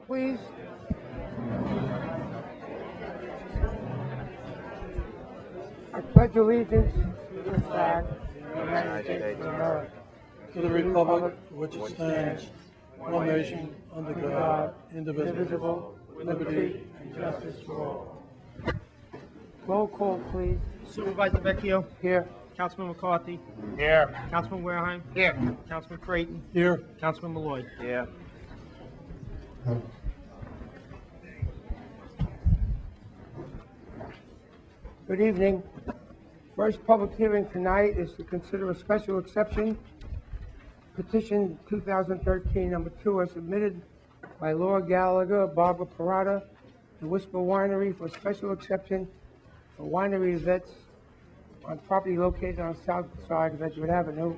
Please. I pledge allegiance to the flag of the United States of America, To the republic for which it stands, one nation, under God, indivisible, with liberty and justice for all. Roll call, please. Supervisor Vecchio, Here. Councilman McCarthy, Here. Councilman Wareheim, Here. Councilman Creighton, Here, Councilman Malloy. Here. Good evening. First public hearing tonight is to consider a special exception. Petition 2013 number 2 as submitted by Laura Gallagher, Barbara Parada, the Whisper Winery for special exception for winery events on property located on south side of Edgewood Avenue,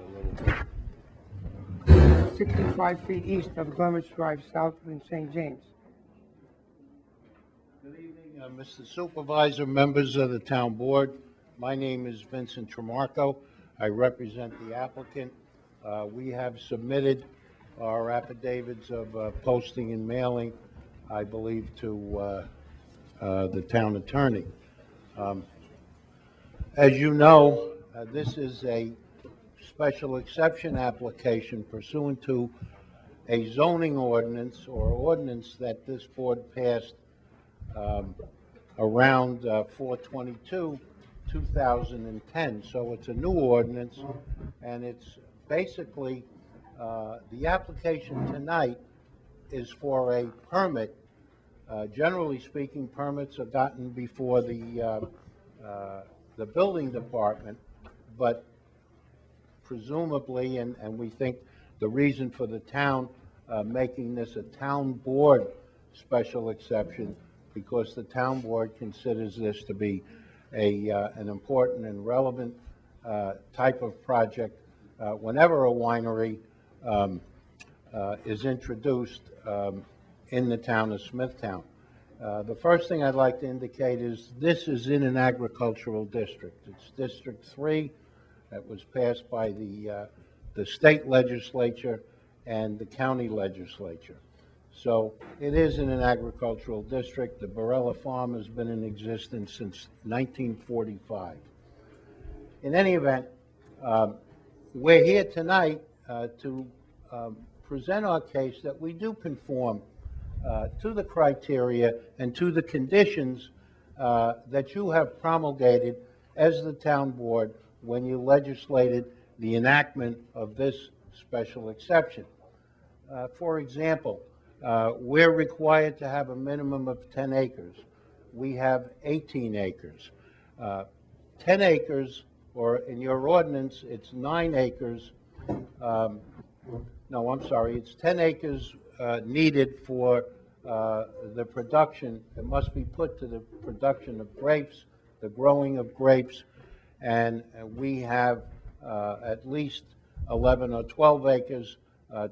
65 feet east of Glenridge Drive, south in St. James. Good evening, Mr. Supervisor, members of the town board. My name is Vincent Tremarco. I represent the applicant. We have submitted our affidavits of posting and mailing, I believe, to the town attorney. As you know, this is a special exception application pursuant to a zoning ordinance or ordinance that this board passed around 4/22/2010. So it's a new ordinance, and it's basically, the application tonight is for a permit. Generally speaking, permits are gotten before the building department, but presumably, and we think the reason for the town making this a town board special exception, because the town board considers this to be an important and relevant type of project whenever a winery is introduced in the town of Smithtown. The first thing I'd like to indicate is this is in an agricultural district. It's District 3 that was passed by the state legislature and the county legislature. So it is in an agricultural district. The Barella Farm has been in existence since 1945. In any event, we're here tonight to present our case that we do conform to the criteria and to the conditions that you have promulgated as the town board when you legislated the enactment of this special exception. For example, we're required to have a minimum of 10 acres. We have 18 acres. 10 acres, or in your ordinance, it's 9 acres. No, I'm sorry, it's 10 acres needed for the production. It must be put to the production of grapes, the growing of grapes, and we have at least 11 or 12 acres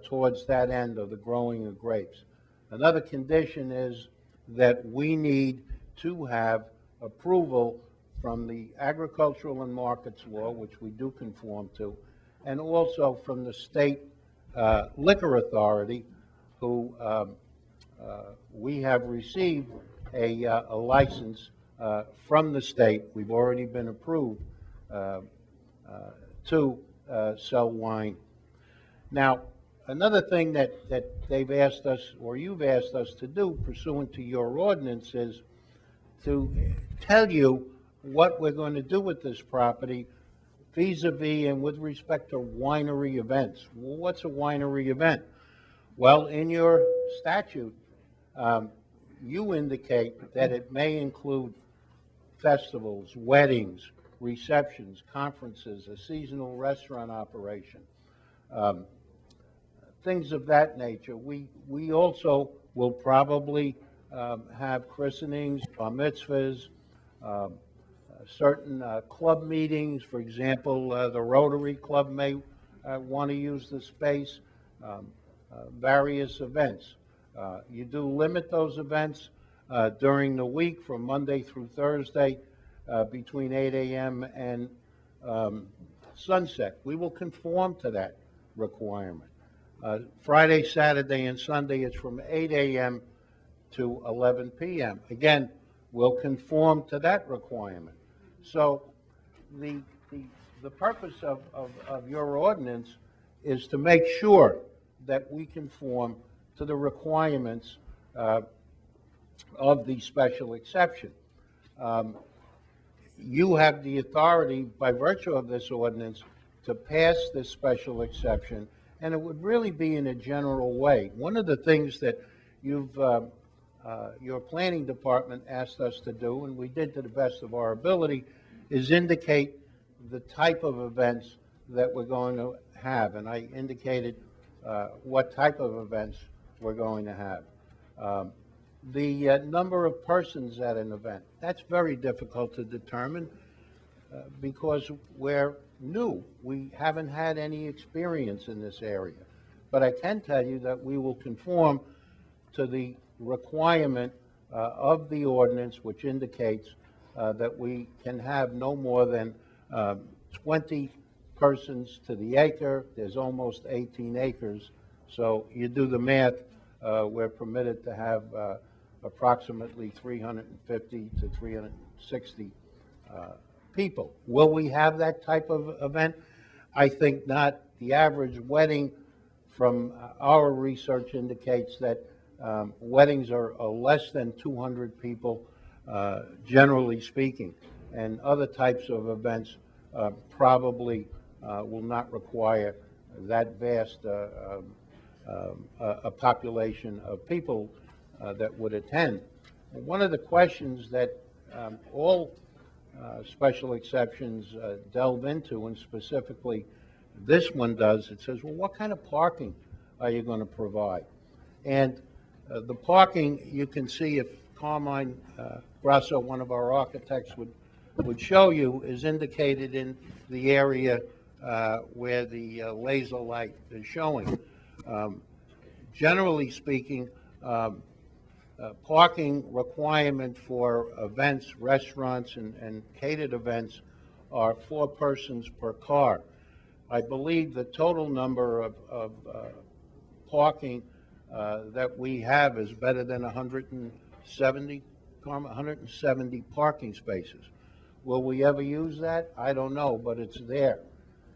towards that end of the growing of grapes. Another condition is that we need to have approval from the Agricultural and Markets Law, which we do conform to, and also from the state liquor authority, who we have received a license from the state. We've already been approved to sell wine. Now, another thing that they've asked us, or you've asked us to do pursuant to your ordinance, is to tell you what we're going to do with this property vis-a-vis and with respect to winery events. Well, what's a winery event? Well, in your statute, you indicate that it may include festivals, weddings, receptions, conferences, a seasonal restaurant operation, things of that nature. We also will probably have christenings, bar mitzvahs, certain club meetings. For example, the Rotary Club may want to use the space, various events. You do limit those events during the week from Monday through Thursday between 8 a.m. and sunset. We will conform to that requirement. Friday, Saturday, and Sunday, it's from 8 a.m. to 11 p.m. Again, will conform to that requirement. So the, the, the purpose of your ordinance is to make sure that we conform to the requirements of the special exception. You have the authority, by virtue of this ordinance, to pass this special exception, and it would really be in a general way. One of the things that your planning department asked us to do, and we did to the best of our ability, is indicate the type of events that we're going to have. And I indicated what type of events we're going to have. The number of persons at an event, that's very difficult to determine because we're new. We haven't had any experience in this area. But I can tell you that we will conform to the requirement of the ordinance, which indicates that we can have no more than 20 persons to the acre. There's almost 18 acres. So you do the math, we're permitted to have approximately 350 to 360 people. Will we have that type of event? I think not. The average wedding from our research indicates that weddings are less than 200 people, generally speaking, and other types of events probably will not require that vast a population of people that would attend. One of the questions that all special exceptions delve into, and specifically this one does, it says, well, what kind of parking are you going to provide? And the parking, you can see if Carmine Grasso, one of our architects, would show you, is indicated in the area where the laser light is showing. Generally speaking, parking requirement for events, restaurants, and catered events are 4 persons per car. I believe the total number of parking that we have is better than 170, 170 parking spaces. Will we ever use that? I don't know, but it's there.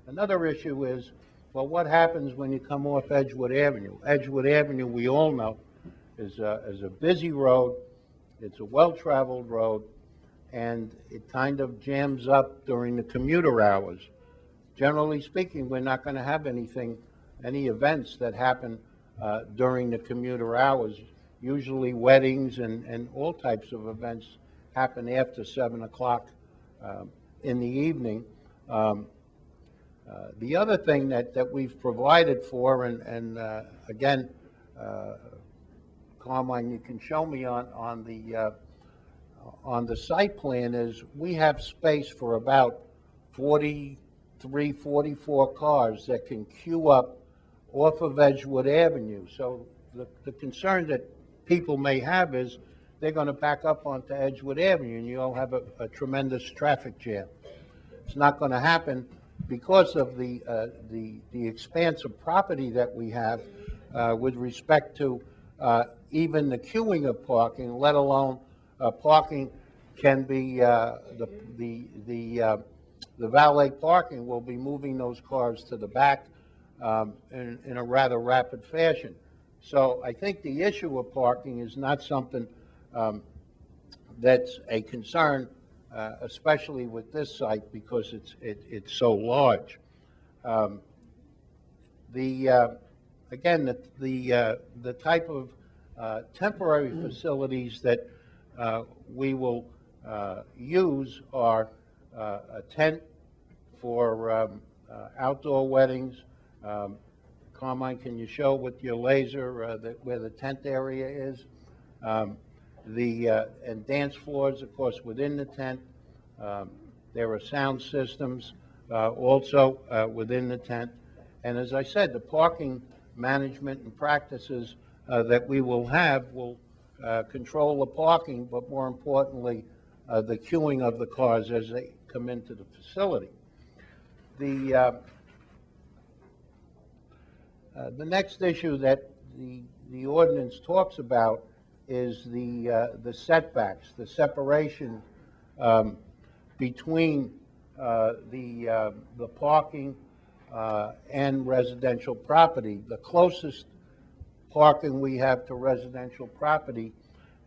Another issue is, well, what happens when you come off Edgewood Avenue? Edgewood Avenue, we all know, is a busy road. It's a well-traveled road, and it kind of jams up during the commuter hours. Generally speaking, we're not going to have any events that happen during the commuter hours. Usually weddings and all types of events happen after 7 o'clock in the evening. The other thing that we've provided for, and again, Carmine, you can show me on the site plan, is we have space for about 43, 44 cars that can queue up off of Edgewood Avenue. So the concern that people may have is they're going to back up onto Edgewood Avenue, and you'll have a tremendous traffic jam. It's not going to happen because of the expanse of property that we have with respect to even the queuing of parking, let alone parking can be the valet parking will be moving those cars to the back in a rather rapid fashion. So I think the issue of parking is not something that's a concern, especially with this site because it's so large. Again, the type of temporary facilities that we will use are a tent for outdoor weddings. Carmine, can you show with your laser where the tent area is? And dance floors, of course, within the tent. There are sound systems also within the tent. And as I said, the parking management and practices that we will have will control the parking, but more importantly, the queuing of the cars as they come into the facility. The next issue that the ordinance talks about is the setbacks, the separation between the parking and residential property. The closest parking we have to residential property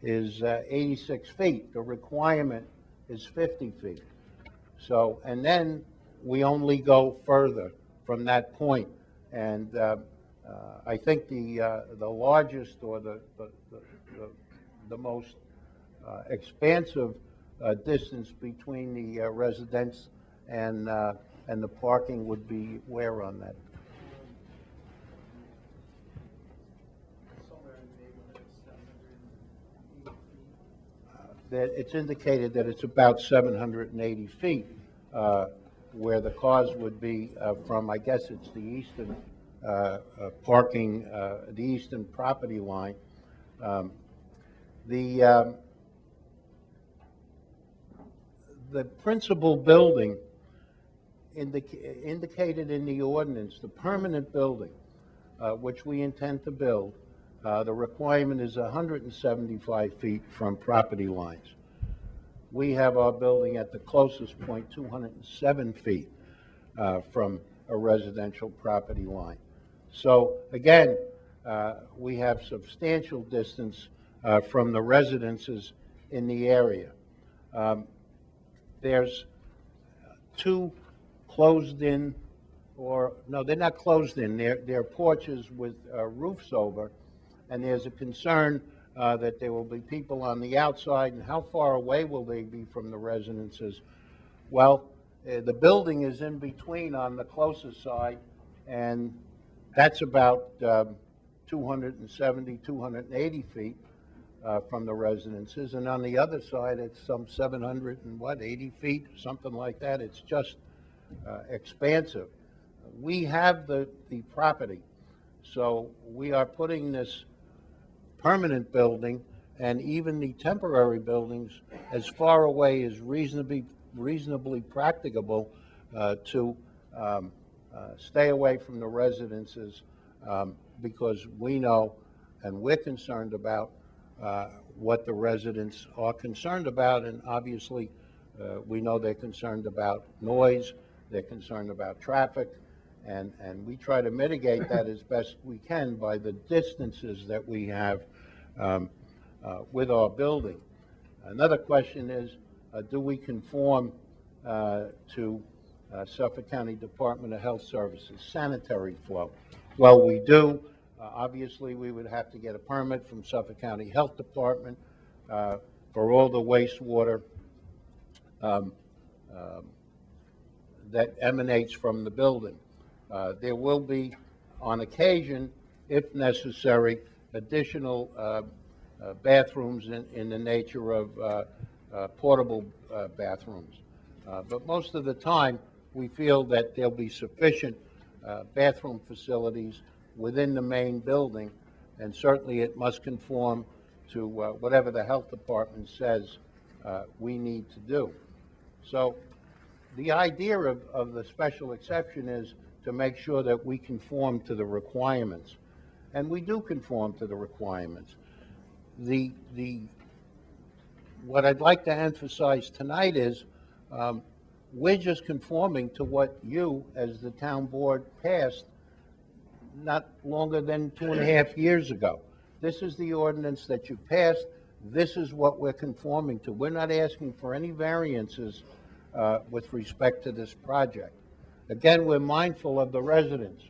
is 86 feet. The requirement is 50 feet. So, and then we only go further from that point. And I think the largest or the most expansive distance between the residence and the parking would be where on that? That it's indicated that it's about 780 feet, where the cars would be from, I guess it's the eastern parking, the eastern property line. The principal building indicated in the ordinance, the permanent building, which we intend to build, the requirement is 175 feet from property lines. We have our building at the closest point, 207 feet from a residential property line. So again, we have substantial distance from the residences in the area. There's two closed-in, or no, they're not closed in. They're porches with roofs over, and there's a concern that there will be people on the outside, and how far away will they be from the residences? Well, the building is in between on the closest side, and that's about 270, 280 feet from the residences, and on the other side, it's some 780 feet, something like that. It's just expansive. We have the property, so we are putting this permanent building and even the temporary buildings as far away as reasonably practicable to stay away from the residences, because we know and we're concerned about what the residents are concerned about, and obviously we know they're concerned about noise, they're concerned about traffic, and we try to mitigate that as best we can by the distances that we have with our building. Another question is, do we conform to Suffolk County Department of Health Services sanitary flow? Well, we do. Obviously, we would have to get a permit from Suffolk County Health Department for all the wastewater that emanates from the building. There will be, on occasion, if necessary, additional bathrooms in the nature of portable bathrooms. But most of the time, we feel that there'll be sufficient bathroom facilities within the main building, and certainly it must conform to whatever the health department says we need to do. So the idea of the special exception is to make sure that we conform to the requirements. And we do conform to the requirements. What I'd like to emphasize tonight is we're just conforming to what you, as the town board, passed not longer than 2.5 years ago. This is the ordinance that you passed. This is what we're conforming to. We're not asking for any variances with respect to this project. Again, we're mindful of the residents,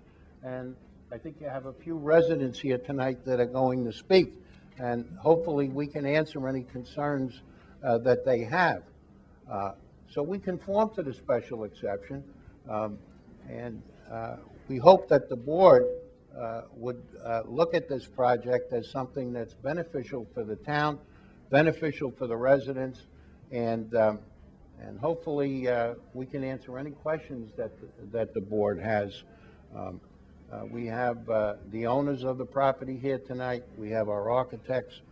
and I think you have a few residents here tonight that are going to speak, and hopefully we can answer any concerns that they have. So we conform to the special exception, and we hope that the board would look at this project as something that's beneficial for the town, beneficial for the residents, and hopefully we can answer any questions that the board has. We have the owners of the property here tonight. We have our architects,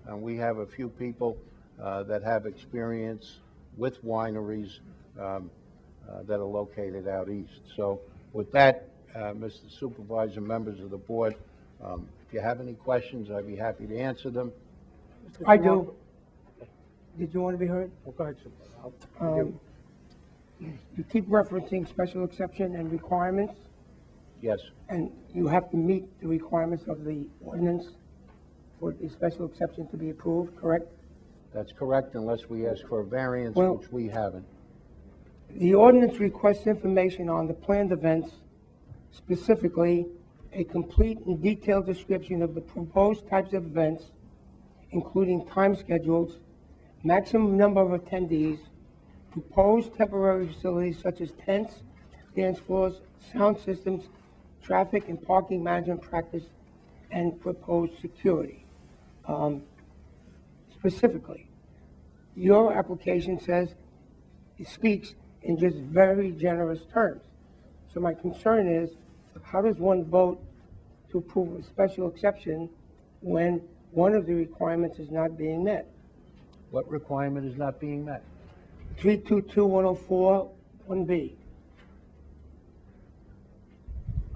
and we have a few people that have experience with wineries that are located out east. So with that, Mr. Supervisor, members of the board, If you have any questions, I'd be happy to answer them. I do. Did you want to be heard? Well, go ahead, sir. You keep referencing special exception and requirements, Yes, and you have to meet the requirements of the ordinance for the special exception to be approved, correct? that's correct, unless we ask for a variance, Well- which we haven't. The ordinance requests information on the planned events, specifically a complete and detailed description of the proposed types of events, including time schedules, maximum number of attendees, proposed temporary facilities such as tents, dance floors, sound systems, traffic and parking management practice, and proposed security. Specifically, your application says, it speaks in just very generous terms. So my concern is, how does one vote to approve a special exception when one of the requirements is not being met? What requirement is not being met? 322-104, 1B.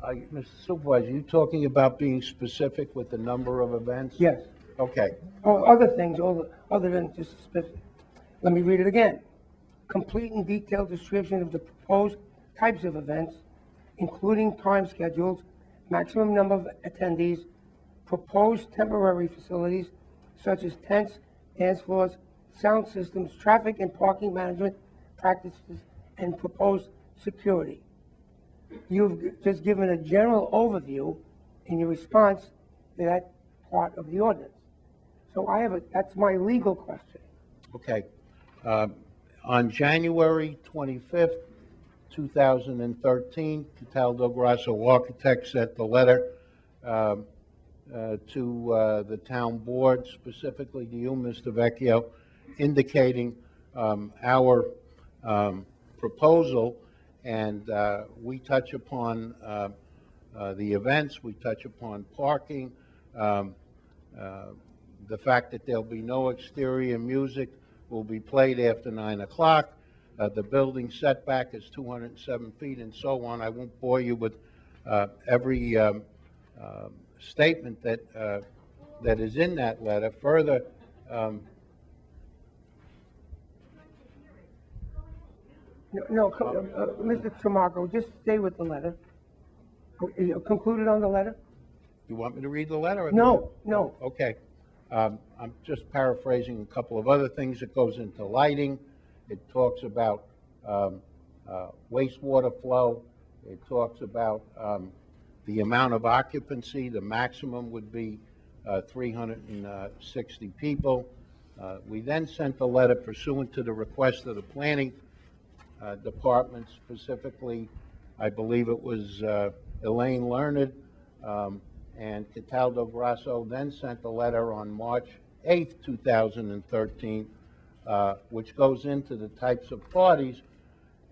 Mr. Supervisor, you talking about being specific with the number of events? Yes. Okay, Oh, other things, other than just specific. Let me read it again. Complete and detailed description of the proposed types of events, including time schedules, maximum number of attendees, proposed temporary facilities such as tents, dance floors, sound systems, traffic and parking management practices, and proposed security. You've just given a general overview in your response to that part of the ordinance. So that's my legal question. okay. On January 25th, 2013, Cataldo Grasso Architects sent the letter to the town board, specifically to you, Mr. Vecchio, indicating our proposal, and we touch upon the events, we touch upon parking, the fact that there'll be no exterior music will be played after 9 o'clock. The building setback is 207 feet and so on. I won't bore you with every statement that is in that letter. Further, Mr. Tramarko, just stay with the letter. You concluded on the letter? you want me to read the letter? No. Okay. I'm just paraphrasing a couple of other things. It goes into lighting. It talks about wastewater flow. It talks about the amount of occupancy. The maximum would be 360 people. We then sent the letter pursuant to the request of the planning department, specifically, I believe it was Elaine Learned, and Cataldo Grasso then sent a letter on March 8th, 2013, which goes into the types of parties,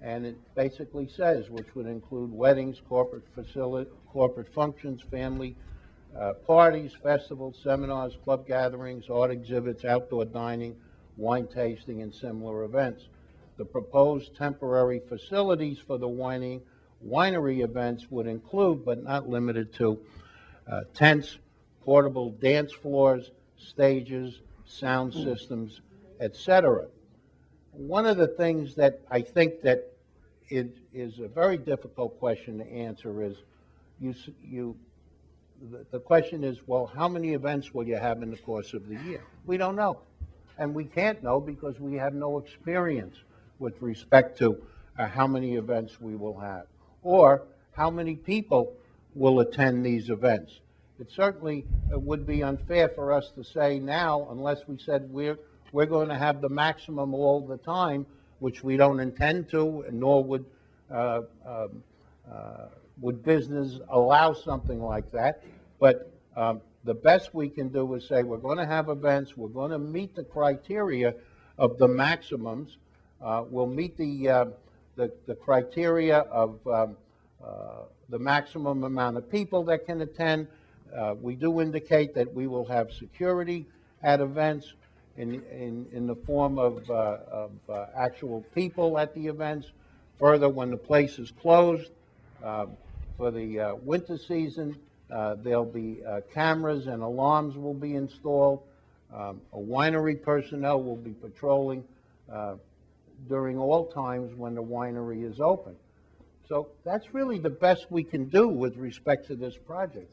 and it basically says, which would include weddings, corporate functions, family parties, festivals, seminars, club gatherings, art exhibits, outdoor dining, wine tasting, and similar events. The proposed temporary facilities for the winery events would include, but not limited to, tents, portable dance floors, stages, sound systems, etc. One of the things that I think that is a very difficult question to answer is, the question is, well, how many events will you have in the course of the year? We don't know. And we can't know because we have no experience with respect to how many events we will have, or how many people will attend these events. It certainly would be unfair for us to say now, unless we said we're going to have the maximum all the time, which we don't intend to, nor would business allow something like that. But the best we can do is say we're going to have events, we're going to meet the criteria of the maximums, we'll meet the criteria of the maximum amount of people that can attend. We do indicate that we will have security at events in the form of actual people at the events. Further, when the place is closed for the winter season, There'll be cameras and alarms will be installed. A winery personnel will be patrolling during all times when the winery is open. So that's really the best we can do with respect to this project.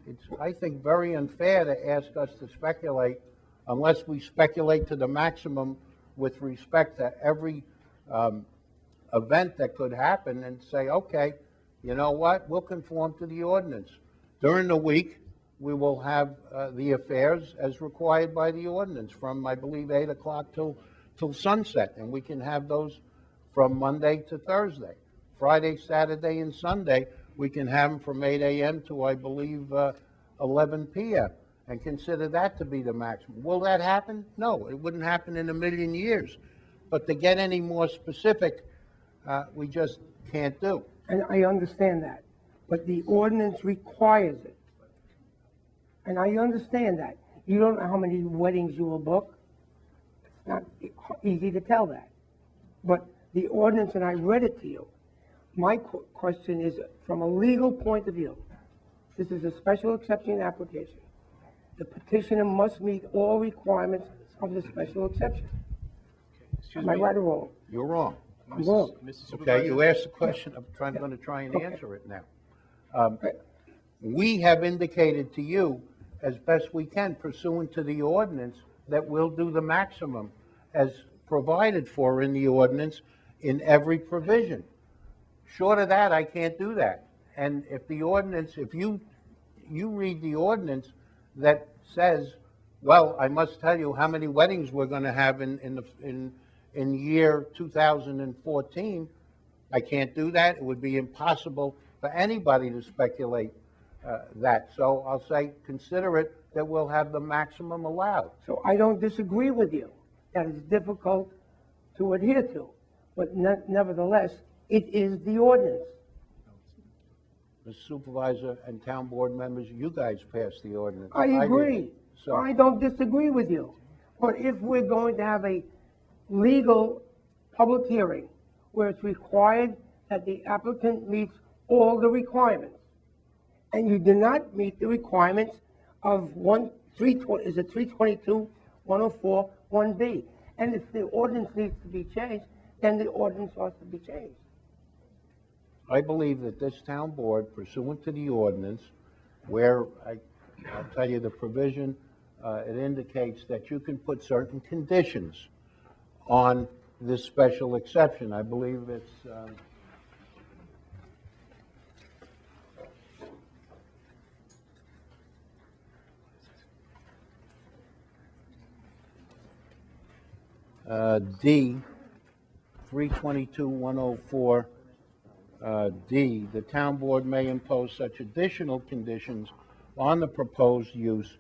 It's, I think, very unfair to ask us to speculate unless we speculate to the maximum with respect to every event that could happen and say, okay, you know what, we'll conform to the ordinance. During the week, we will have the affairs as required by the ordinance from, I believe, 8 o'clock till sunset, and we can have those from Monday to Thursday. Friday, Saturday, and Sunday, we can have them from 8 a.m. to, I believe, 11 p.m., and consider that to be the maximum. Will that happen? No, it wouldn't happen in a million years. But to get any more specific, we just can't do. And I understand that, but the ordinance requires it. And I understand that. You don't know how many weddings you will book. It's not easy to tell that. But the ordinance, and I read it to you. My question is, from a legal point of view, this is a special exception application. The petitioner must meet all requirements of the special exception. Am I right or wrong? You're wrong. I'm wrong. Okay, you asked the question, I'm going to try and answer it now. We have indicated to you, as best we can, pursuant to the ordinance, that we'll do the maximum as provided for in the ordinance in every provision. Short of that, I can't do that. And if the ordinance, if you read the ordinance that says, well, I must tell you how many weddings we're going to have in year 2014, I can't do that. It would be impossible for anybody to speculate that. So I'll say, consider it that we'll have the maximum allowed. So I don't disagree with you. That is difficult to adhere to. But nevertheless, it is the ordinance. Mr. Supervisor and town board members, you guys passed the ordinance. I agree. didn't. So I don't disagree with you. But if we're going to have a legal public hearing where it's required that the applicant meets all the requirements, and you do not meet the requirements of 322, 104, 1B, and if the ordinance needs to be changed, then the ordinance has to be changed. I believe that this town board, pursuant to the ordinance, where I'll tell you the provision, it indicates that you can put certain conditions on this special exception. I believe it's, D, 322-104, D, the town board may impose such additional conditions on the proposed use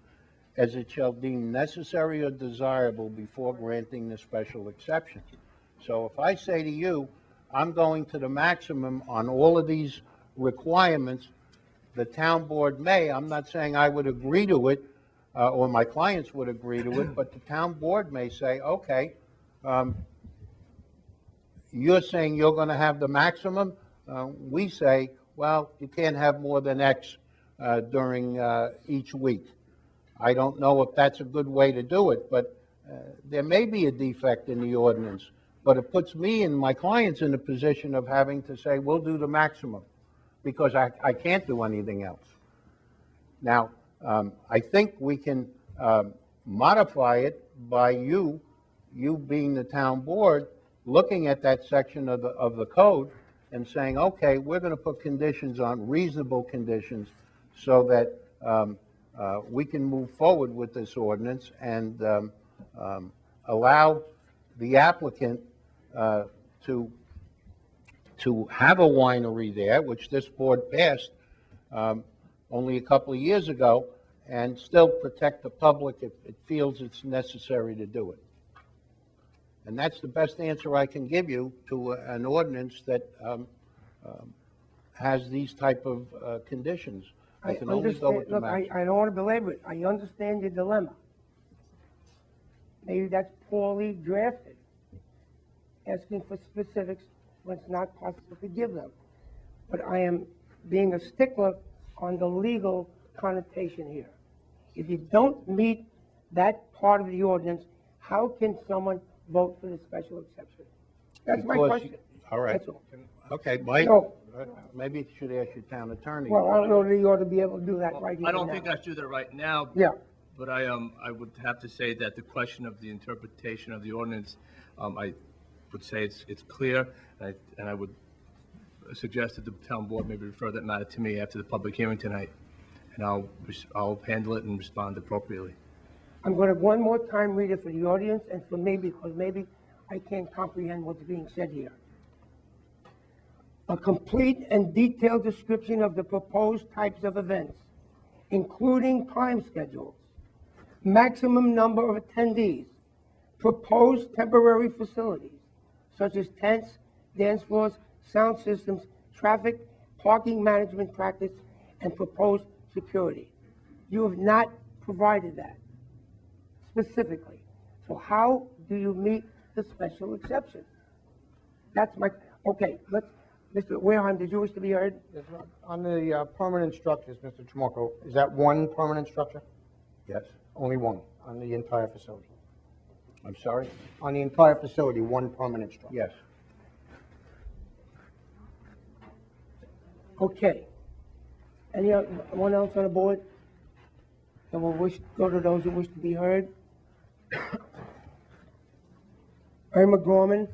as it shall deem necessary or desirable before granting the special exception. So if I say to you, I'm going to the maximum on all of these requirements, the town board may, I'm not saying I would agree to it, or my clients would agree to it, but the town board may say, okay, you're saying you're going to have the maximum. We say, well, you can't have more than X during each week. I don't know if that's a good way to do it, but there may be a defect in the ordinance. But it puts me and my clients in a position of having to say, we'll do the maximum, because I can't do anything else. Now, I think we can modify it by you being the town board, looking at that section of the code and saying, okay, we're going to put conditions on, reasonable conditions, so that we can move forward with this ordinance and allow the applicant to have a winery there, which this board passed only a couple of years ago, and still protect the public if it feels it's necessary to do it. And that's the best answer I can give you to an ordinance that has these type of conditions. I can only go with the Look, maximum. I don't want to belabor it. I understand your dilemma. Maybe that's poorly drafted, asking for specifics when it's not possible to give them. But I am being a stickler on the legal connotation here. If you don't meet that part of the ordinance, how can someone vote for the special exception? That's my Because question. All right. That's all. Okay, Mike, No. maybe you should ask your town attorney. Well, I don't know that you ought to be able to do that right here I don't and think now. I should do that right now. Yeah. But I would have to say that the question of the interpretation of the ordinance, I would say it's clear, and I would suggest that the town board maybe refer that matter to me after the public hearing tonight, and I'll handle it and respond appropriately. I'm going to one more time read it for the audience and for me, because maybe I can't comprehend what's being said here. A complete and detailed description of the proposed types of events, including time schedules, maximum number of attendees, proposed temporary facilities, such as tents, dance floors, sound systems, traffic, parking management practice, and proposed security. You have not provided that specifically. So how do you meet the special exception? That's my, okay, Mr. Wareheim, did you wish to be heard? Yes, sir. On the permanent structures, Mr. Tramarko, is that one permanent structure? Yes, Only one on the entire facility? I'm sorry? On the entire facility, one permanent structure? Yes. Okay. Anyone else on the board? And we'll go to those who wish to be heard. Irma Gorman.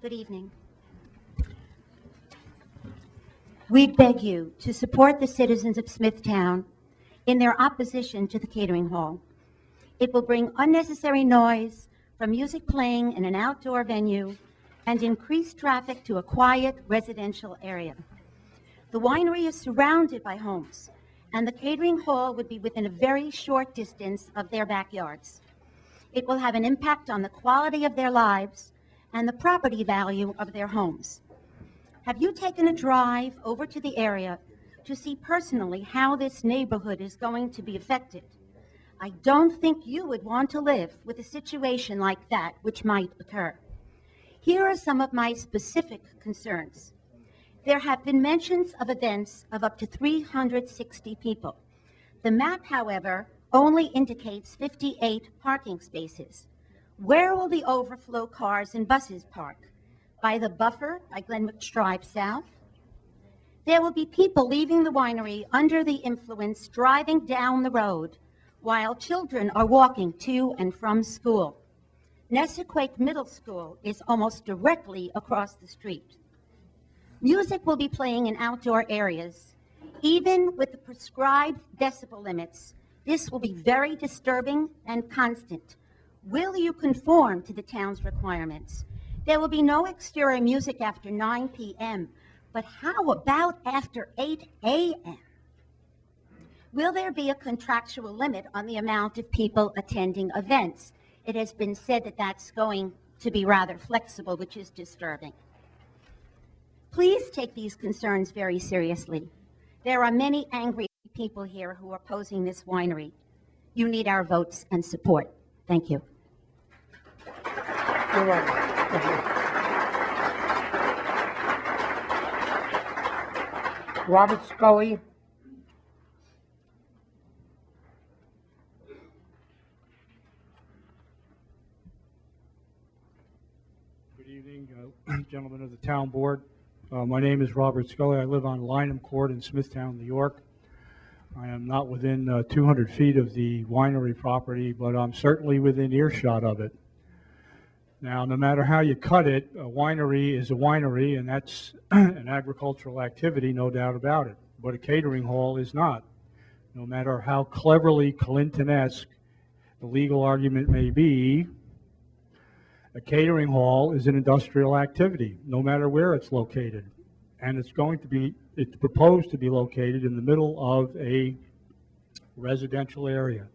Good evening. We beg you to support the citizens of Smithtown in their opposition to the catering hall. It will bring unnecessary noise from music playing in an outdoor venue and increase traffic to a quiet residential area. The winery is surrounded by homes, and the catering hall would be within a very short distance of their backyards. It will have an impact on the quality of their lives and the property value of their homes. Have you taken a drive over to the area to see personally how this neighborhood is going to be affected? I don't think you would want to live with a situation like that which might occur. Here are some of my specific concerns. There have been mentions of events of up to 360 people. The map, however, only indicates 58 parking spaces. Where will the overflow cars and buses park? By the buffer by Glenwick Drive South? There will be people leaving the winery under the influence driving down the road while children are walking to and from school. Nessequake Middle School is almost directly across the street. Music will be playing in outdoor areas. Even with the prescribed decibel limits, this will be very disturbing and constant. Will you conform to the town's requirements? There will be no exterior music after 9 p.m., but how about after 8 a.m.? Will there be a contractual limit on the amount of people attending events? It has been said that that's going to be rather flexible, which is disturbing. Please take these concerns very seriously. There are many angry people here who are opposing this winery. You need our votes and support. Thank you. You're welcome. Robert Scully. Good evening, gentlemen of the town board. My name is Robert Scully. I live on Lynham Court in Smithtown, New York. I am not within 200 feet of the winery property, but I'm certainly within earshot of it. Now, no matter how you cut it, a winery is a winery, and that's an agricultural activity, no doubt about it. But a catering hall is not. No matter how cleverly Clinton-esque the legal argument may be, a catering hall is an industrial activity, no matter where it's located. And it's proposed to be located in the middle of a residential area.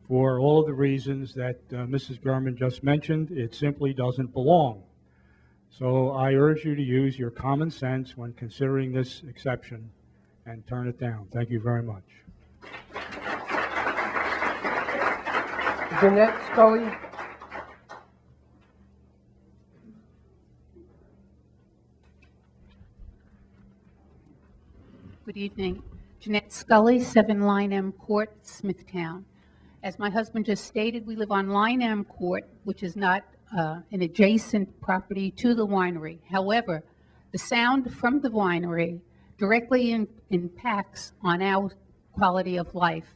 For all of the reasons that Mrs. Gurman just mentioned, it simply doesn't belong. So I urge you to use your common sense when considering this exception and turn it down. Thank you very much. Jeanette Scully. Good evening. Jeanette Scully, 7 Line M Court, Smithtown. As my husband just stated, we live on Line M Court, which is not an adjacent property to the winery. However, the sound from the winery directly impacts on our quality of life.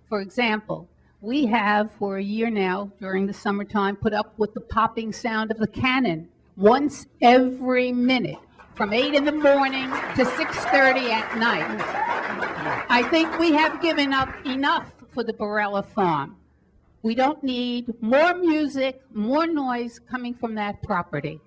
For example, we have for a year now, during the summertime, put up with the popping sound of the cannon once every minute, from 8 in the morning to 6:30 at night. I think we have given up enough for the Barella Farm. We don't need more music, more noise coming from that property.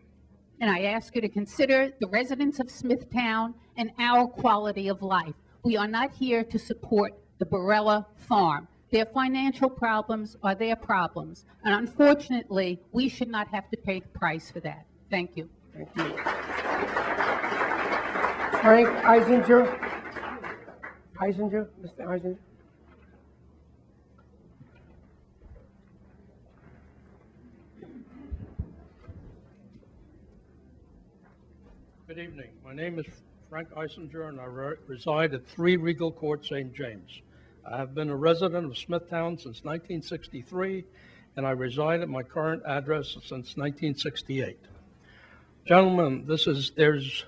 And I ask you to consider the residents of Smithtown and our quality of life. We are not here to support the Barella Farm. Their financial problems are their problems. And unfortunately, we should not have to pay the price for that. Thank you. Thank you. Frank Eisinger. Mr. Eisinger. Good evening. My name is Frank Eisinger, and I reside at 3 Regal Court, St. James. I have been a resident of Smithtown since 1963, and I reside at my current address since 1968. Gentlemen, there's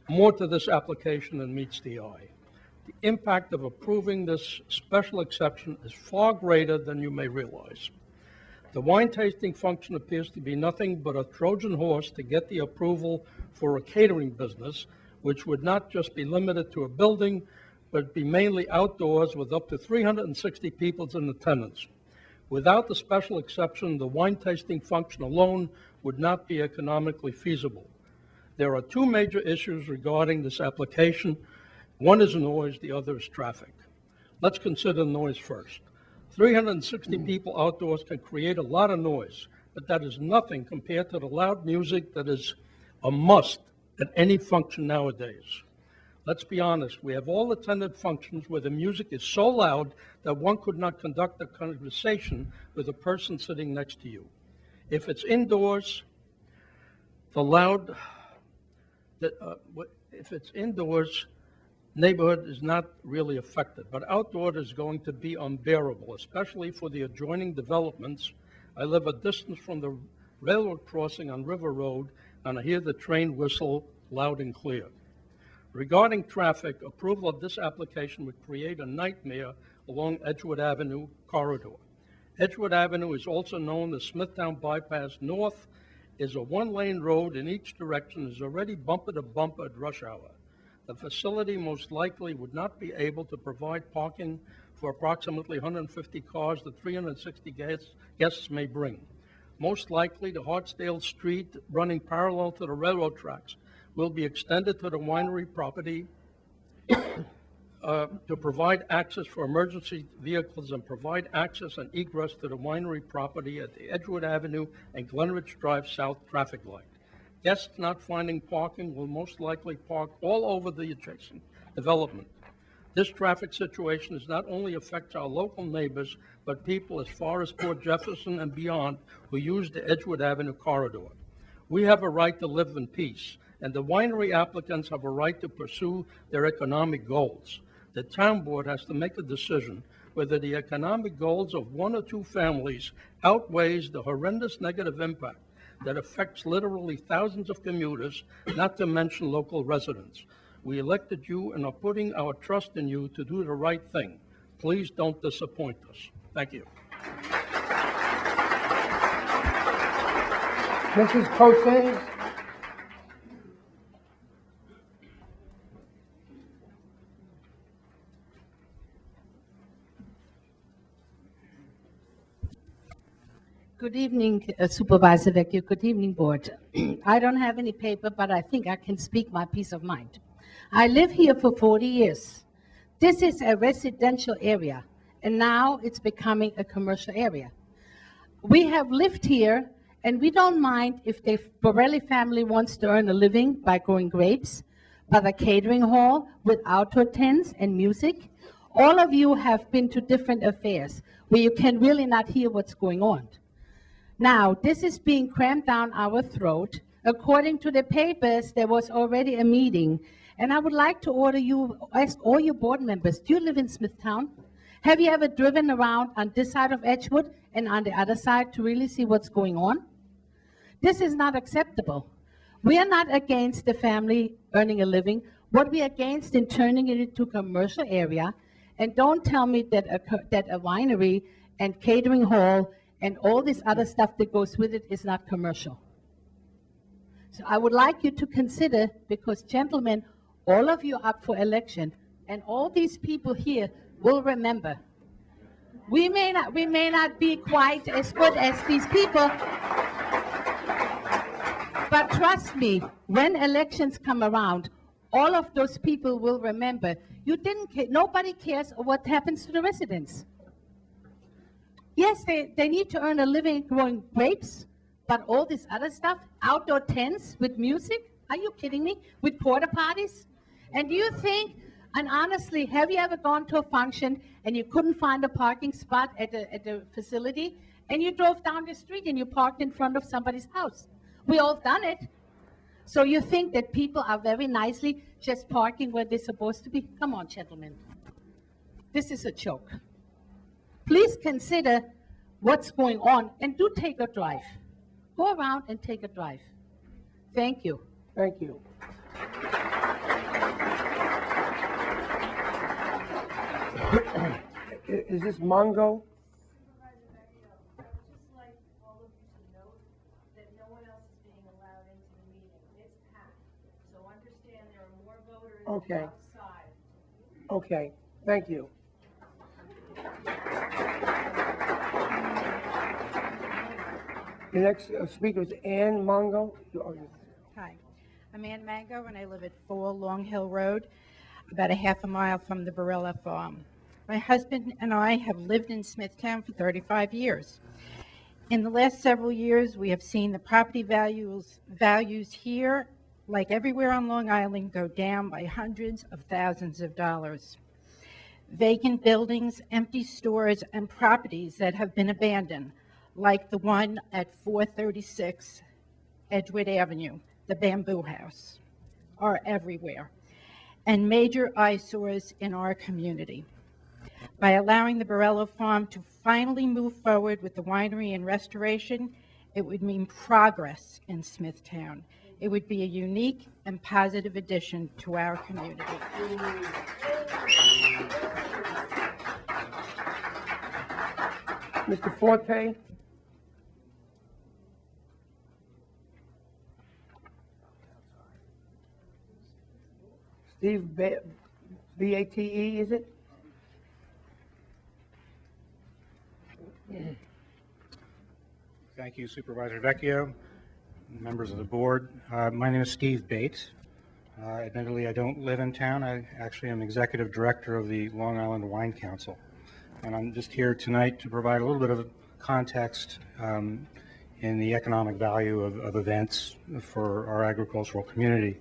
more to this application than meets the eye. The impact of approving this special exception is far greater than you may realize. The wine tasting function appears to be nothing but a Trojan horse to get the approval for a catering business, which would not just be limited to a building, but be mainly outdoors with up to 360 people in attendance. Without the special exception, the wine tasting function alone would not be economically feasible. There are 2 major issues regarding this application. One is noise, the other is traffic. Let's consider noise first. 360 people outdoors can create a lot of noise, but that is nothing compared to the loud music that is a must at any function nowadays. Let's be honest, we have all attended functions where the music is so loud that one could not conduct a conversation with a person sitting next to you. If it's indoors, neighborhood is not really affected, but outdoor is going to be unbearable, especially for the adjoining developments. I live a distance from the railroad crossing on River Road, and I hear the train whistle loud and clear. Regarding traffic, approval of this application would create a nightmare along Edgewood Avenue corridor. Edgewood Avenue is also known as Smithtown Bypass North, is a 1-lane road in each direction, is already bumper to bumper at rush hour. The facility most likely would not be able to provide parking for approximately 150 cars that 360 guests may bring. Most likely, the Hartsdale Street running parallel to the railroad tracks will be extended to the winery property to provide access for emergency vehicles and provide access and egress to the winery property at the Edgewood Avenue and Glenridge Drive South traffic light. Guests not finding parking will most likely park all over the adjacent development. This traffic situation not only affects our local neighbors, but people as far as Port Jefferson and beyond who use the Edgewood Avenue corridor. We have a right to live in peace, and the winery applicants have a right to pursue their economic goals. The town board has to make a decision whether the economic goals of 1 or 2 families outweighs the horrendous negative impact that affects literally thousands of commuters, not to mention local residents. We elected you and are putting our trust in you to do the right thing. Please don't disappoint us. Thank you. Mrs. Cossens. Good evening, Supervisor Vecchio. Good evening, Board. I don't have any paper, but I think I can speak my peace of mind. I live here for 40 years. This is a residential area, and now it's becoming a commercial area. We have lived here, and we don't mind if the Borelli family wants to earn a living by growing grapes, by the catering hall with outdoor tents and music, All of you have been to different affairs where you can really not hear what's going on. Now, this is being crammed down our throat. According to the papers, there was already a meeting. And I would like to ask all your board members, do you live in Smithtown? Have you ever driven around on this side of Edgewood and on the other side to really see what's going on? This is not acceptable. We are not against the family earning a living. What we are against in turning it into a commercial area. And don't tell me that a winery and catering hall and all this other stuff that goes with it is not commercial. So I would like you to consider, because gentlemen, all of you are up for election, and all these people here will remember. We may not be quite as good as these people, but trust me, when elections come around, all of those people will remember. Nobody cares what happens to the residents. Yes, they need to earn a living growing grapes, but all this other stuff, outdoor tents with music, are you kidding me? With porta potties? And do you think, and honestly, have you ever gone to a function and you couldn't find a parking spot at the facility, and you drove down the street and you parked in front of somebody's house? We all done it. So you think that people are very nicely just parking where they're supposed to be? Come on, gentlemen. This is a joke. Please consider what's going on and do take a drive. Go around and take a drive. Thank you. Thank you. Is this Mongo? Okay. Okay, thank you. The next speaker is Ann Mongo. Hi, I'm Ann Mango, and I live at 4 Long Hill Road, about a half a mile from the Barilla Farm. My husband and I have lived in Smithtown for 35 years. In the last several years, we have seen the property values here, like everywhere on Long Island, go down by hundreds of thousands of dollars. Vacant buildings, empty stores, and properties that have been abandoned, like the one at 436 Edgewood Avenue, the Bamboo House, are everywhere, and major eyesores in our community. By allowing the Barilla Farm to finally move forward with the winery and restoration, it would mean progress in Smithtown. It would be a unique and positive addition to our community. Mr. Forte? Steve B-A-T-E, is it? Thank you, Supervisor Vecchio, members of the board. My name is Steve Bates. Admittedly, I don't live in town. I actually am executive director of the Long Island Wine Council. And I'm just here tonight to provide a little bit of context in the economic value of events for our agricultural community.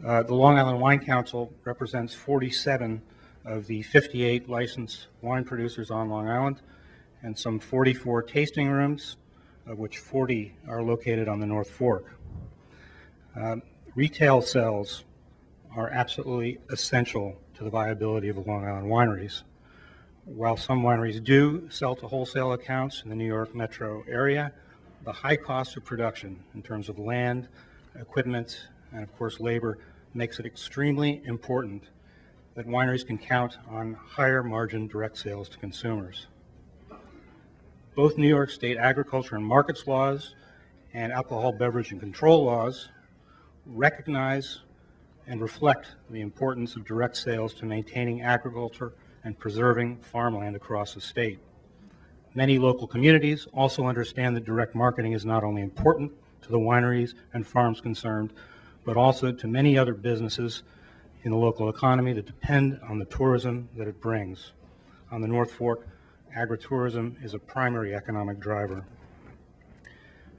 The Long Island Wine Council represents 47 of the 58 licensed wine producers on Long Island and some 44 tasting rooms, of which 40 are located on the North Fork. Retail sales are absolutely essential to the viability of the Long Island wineries. While some wineries do sell to wholesale accounts in the New York metro area, the high cost of production in terms of land, equipment, and of course labor makes it extremely important that wineries can count on higher margin direct sales to consumers. Both New York State agriculture and markets laws and alcohol beverage and control laws recognize and reflect the importance of direct sales to maintaining agriculture and preserving farmland across the state. Many local communities also understand that direct marketing is not only important to the wineries and farms concerned, but also to many other businesses in the local economy that depend on the tourism that it brings. On the North Fork, agritourism is a primary economic driver.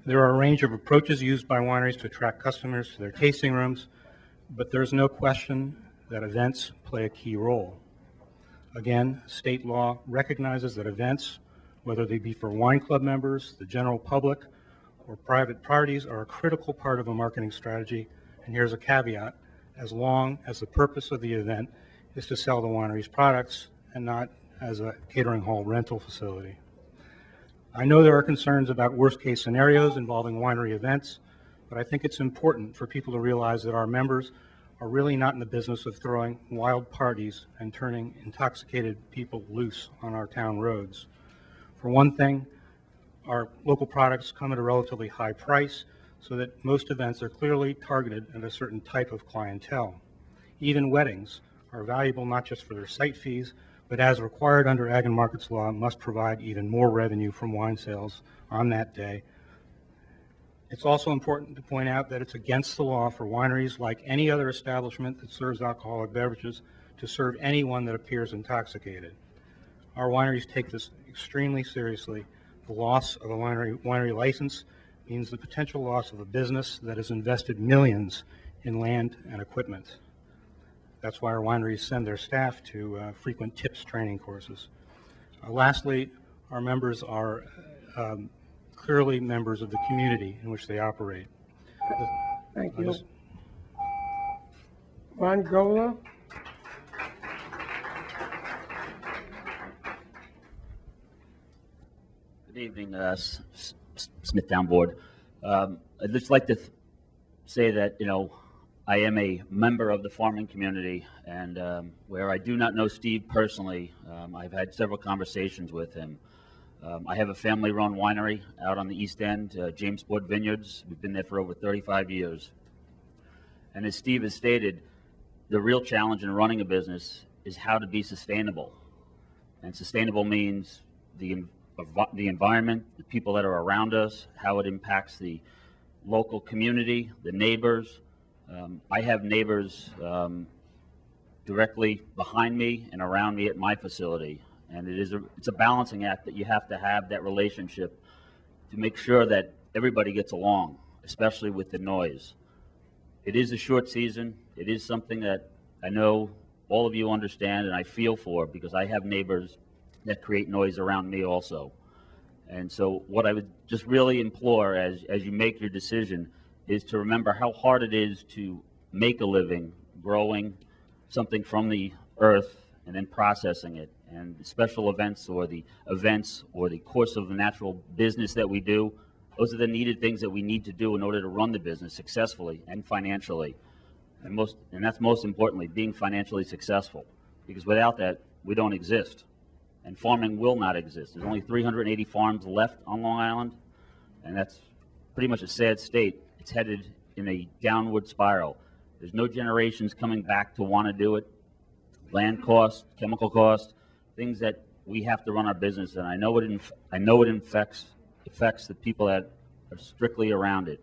There are a range of approaches used by wineries to attract customers to their tasting rooms, but there's no question that events play a key role. Again, state law recognizes that events, whether they be for wine club members, the general public, or private parties, are a critical part of a marketing strategy. And here's a caveat: as long as the purpose of the event is to sell the winery's products and not as a catering hall rental facility. I know there are concerns about worst-case scenarios involving winery events, but I think it's important for people to realize that our members are really not in the business of throwing wild parties and turning intoxicated people loose on our town roads. For one thing, our local products come at a relatively high price, so that most events are clearly targeted at a certain type of clientele. Even weddings are valuable not just for their site fees, but as required under Ag and Markets law, must provide even more revenue from wine sales on that day. It's also important to point out that it's against the law for wineries, like any other establishment that serves alcoholic beverages, to serve anyone that appears intoxicated. Our wineries take this extremely seriously. The loss of a winery license means the potential loss of a business that has invested millions in land and equipment. That's why our wineries send their staff to frequent tips training courses. Lastly, our members are clearly members of the community in which they operate. Thank you. Ron Gola? Good evening, Smithtown Board. I'd just like to say that, I am a member of the farming community, and where I do not know Steve personally, I've had several conversations with him. I have a family-run winery out on the East End, Whisper Vineyards. We've been there for over 35 years. And as Steve has stated, the real challenge in running a business is how to be sustainable. And sustainable means the environment, the people that are around us, how it impacts the local community, the neighbors. I have neighbors directly behind me and around me at my facility. And it's a balancing act that you have to have that relationship to make sure that everybody gets along, especially with the noise. It is a short season. It is something that I know all of you understand and I feel for, because I have neighbors that create noise around me also. And so what I would just really implore as you make your decision is to remember how hard it is to make a living growing something from the earth and then processing it. And the special events or the course of the natural business that we do, those are the needed things that we need to do in order to run the business successfully and financially. And that's most importantly, being financially successful. Because without that, we don't exist. And farming will not exist. There's only 380 farms left on Long Island, and that's pretty much a sad state. It's headed in a downward spiral. There's no generations coming back to want to do it. Land costs, chemical costs, things that we have to run our business, and I know it affects the people that are strictly around it.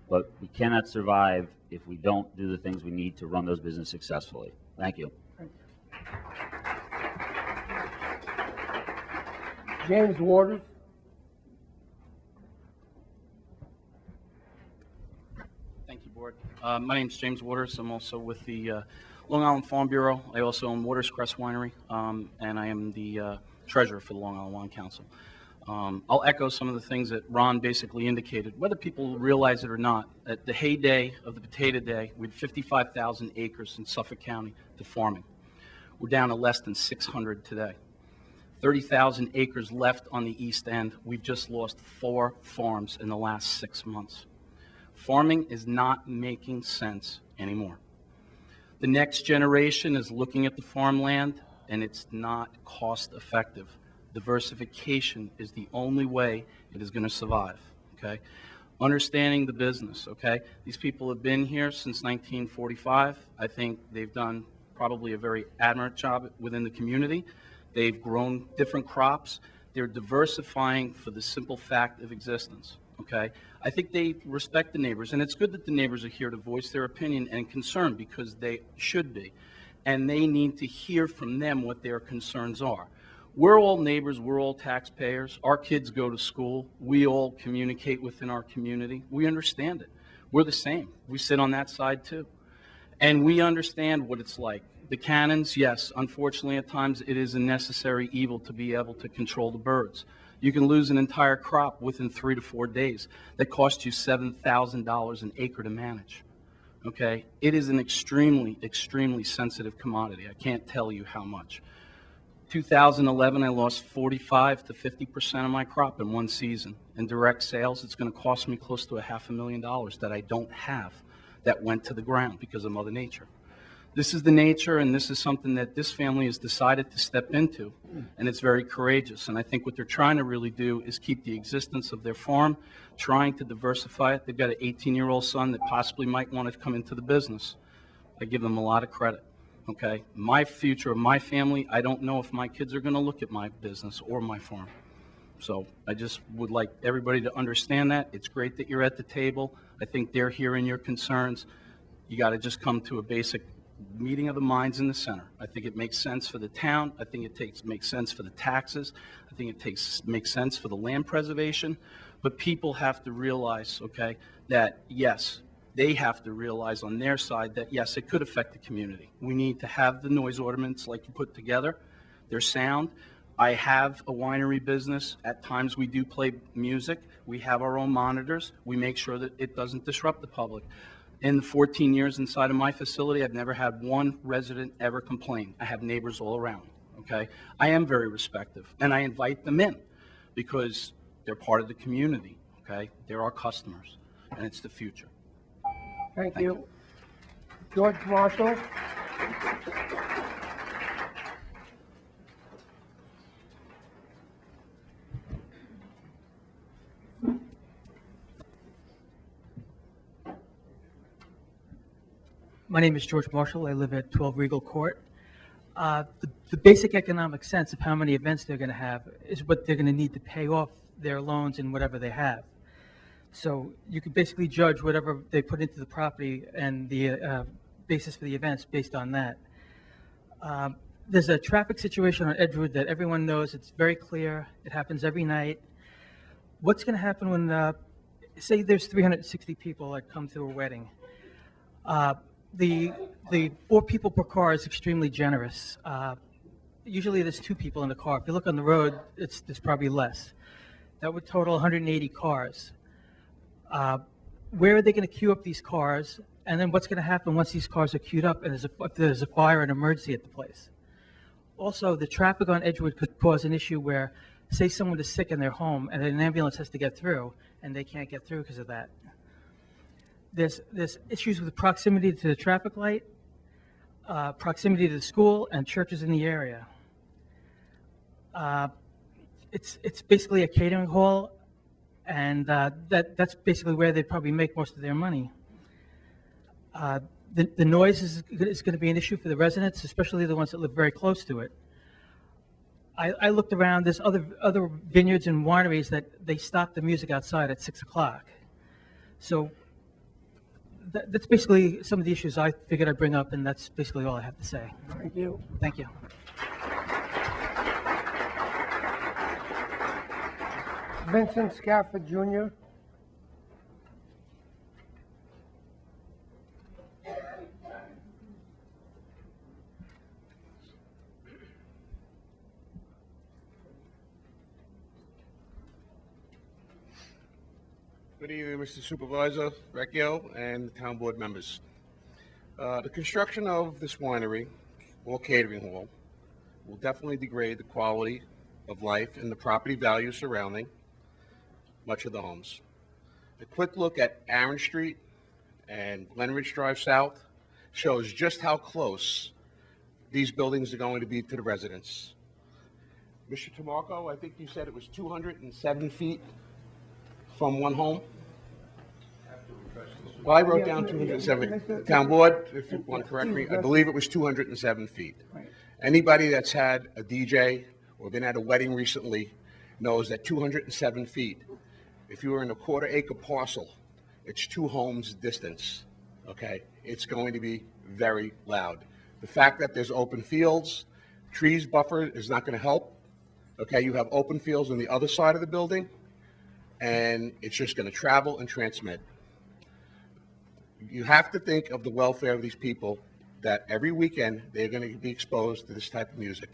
But we cannot survive if we don't do the things we need to run those businesses successfully. Thank you. James Waters? Thank you, Board. My name is James Waters. I'm also with the Long Island Farm Bureau. I also own Waters Crest Winery, and I am the treasurer for the Long Island Wine Council. I'll echo some of the things that Ron basically indicated. Whether people realize it or not, at the heyday of the potato day, we had 55,000 acres in Suffolk County to farming. We're down to less than 600 today. 30,000 acres left on the East End. We've just lost 4 farms in the last 6 months. Farming is not making sense anymore. The next generation is looking at the farmland, and it's not cost effective. Diversification is the only way it is going to survive, okay? Understanding the business, okay? These people have been here since 1945. I think they've done probably a very admirable job within the community. They've grown different crops. They're diversifying for the simple fact of existence, okay? I think they respect the neighbors, and it's good that the neighbors are here to voice their opinion and concern, because they should be. And they need to hear from them what their concerns are. We're all neighbors, we're all taxpayers. Our kids go to school. We all communicate within our community. We understand it. We're the same. We sit on that side too. And we understand what it's like The cannons, yes, unfortunately, at times it is a necessary evil to be able to control the birds. You can lose an entire crop within 3 to 4 days. That costs you $7,000 an acre to manage. Okay? It is an extremely, extremely sensitive commodity. I can't tell you how much. 2011, I lost 45 to 50% of my crop in one season. In direct sales, it's going to cost me close to $500,000 that I don't have, that went to the ground because of Mother Nature. This is the nature, and this is something that this family has decided to step into, and it's very courageous. And I think what they're trying to really do is keep the existence of their farm, trying to diversify it. They've got an 18-year-old son that possibly might want to come into the business. I give them a lot of credit. Okay, my future of my family, I don't know if my kids are going to look at my business or my farm. So I just would like everybody to understand that. It's great that you're at the table. I think they're hearing your concerns. You got to just come to a basic meeting of the minds in the center. I think it makes sense for the town. I think it makes sense for the taxes. I think it makes sense for the land preservation. But people have to realize, okay, that yes, they have to realize on their side that, yes, it could affect the community. We need to have the noise ordinance like you put together. They're sound. I have a winery business. At times we do play music. We have our own monitors. We make sure that it doesn't disrupt the public. In the 14 years inside of my facility, I've never had one resident ever complain. I have neighbors all around, okay? I am very respectful, and I invite them in because they're part of the community, okay? They're our customers, and it's the future. Thank you. George Marshall. My name is George Marshall. I live at 12 Regal Court. The basic economic sense of how many events they're going to have is what they're going to need to pay off their loans and whatever they have. So you can basically judge whatever they put into the property and the basis for the events based on that. There's a traffic situation on Edgewood that everyone knows. It's very clear. It happens every night. What's going to happen when, say there's 360 people that come to a wedding? The 4 people per car is extremely generous. Usually there's 2 people in the car. If you look on the road, there's probably less. That would total 180 cars. Where are they going to queue up these cars? And then what's going to happen once these cars are queued up and if there's a fire or an emergency at the place? Also, the traffic on Edgewood could cause an issue where, say someone is sick in their home and an ambulance has to get through and they can't get through because of that. There's issues with proximity to the traffic light, proximity to the school and churches in the area. It's basically a catering hall, and that's basically where they probably make most of their money. The noise is going to be an issue for the residents, especially the ones that live very close to it. I looked around. There's other vineyards and wineries that they stop the music outside at 6 o'clock. So that's basically some of the issues I figured I'd bring up, and that's basically all I have to say. Thank you. Thank you. Vincent Scafford Jr. Good evening, Mr. Supervisor, Vecchio, and town board members. The construction of this winery or catering hall will definitely degrade the quality of life and the property value surrounding much of the homes. A quick look at Aaron Street and Glenridge Drive South shows just how close these buildings are going to be to the residents. Mr. Tamarco, I think you said it was 207 feet from one home? Well, I wrote down 207. Town board, if you want to correct me, I believe it was 207 feet. Anybody that's had a DJ or been at a wedding recently knows that 207 feet, if you were in a quarter-acre parcel, it's 2 homes distance, okay? It's going to be very loud. The fact that there's open fields, trees buffer is not going to help, okay? You have open fields on the other side of the building, and it's just going to travel and transmit. You have to think of the welfare of these people that every weekend they're going to be exposed to this type of music,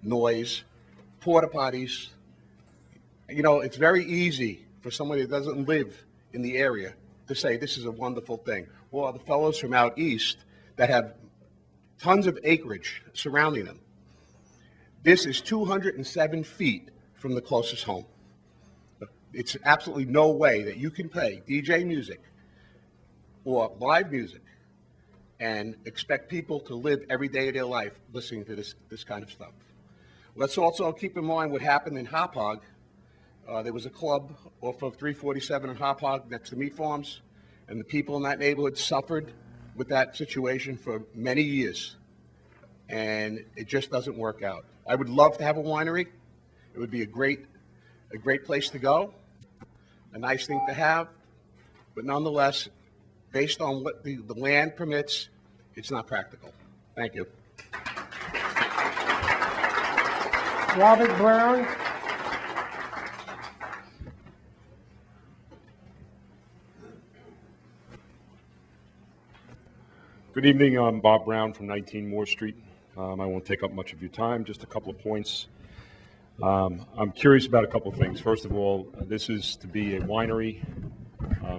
noise, porta potties. You know, it's very easy for somebody that doesn't live in the area to say this is a wonderful thing. Well, the fellows from out east that have tons of acreage surrounding them. This is 207 feet from the closest home. It's absolutely no way that you can play DJ music or live music and expect people to live every day of their life listening to this kind of stuff. Let's also keep in mind what happened in Hop Hog. There was a club off of 347 in Hop Hog next to meat farms, and the people in that neighborhood suffered with that situation for many years, and it just doesn't work out. I would love to have a winery. It would be a great place to go, a nice thing to have, but nonetheless, based on what the land permits, it's not practical. Thank you. Robert Brown. Good evening, I'm Bob Brown from 19 Moore Street. I won't take up much of your time, just a couple of points. I'm curious about a couple of things. First of all, this is to be a winery,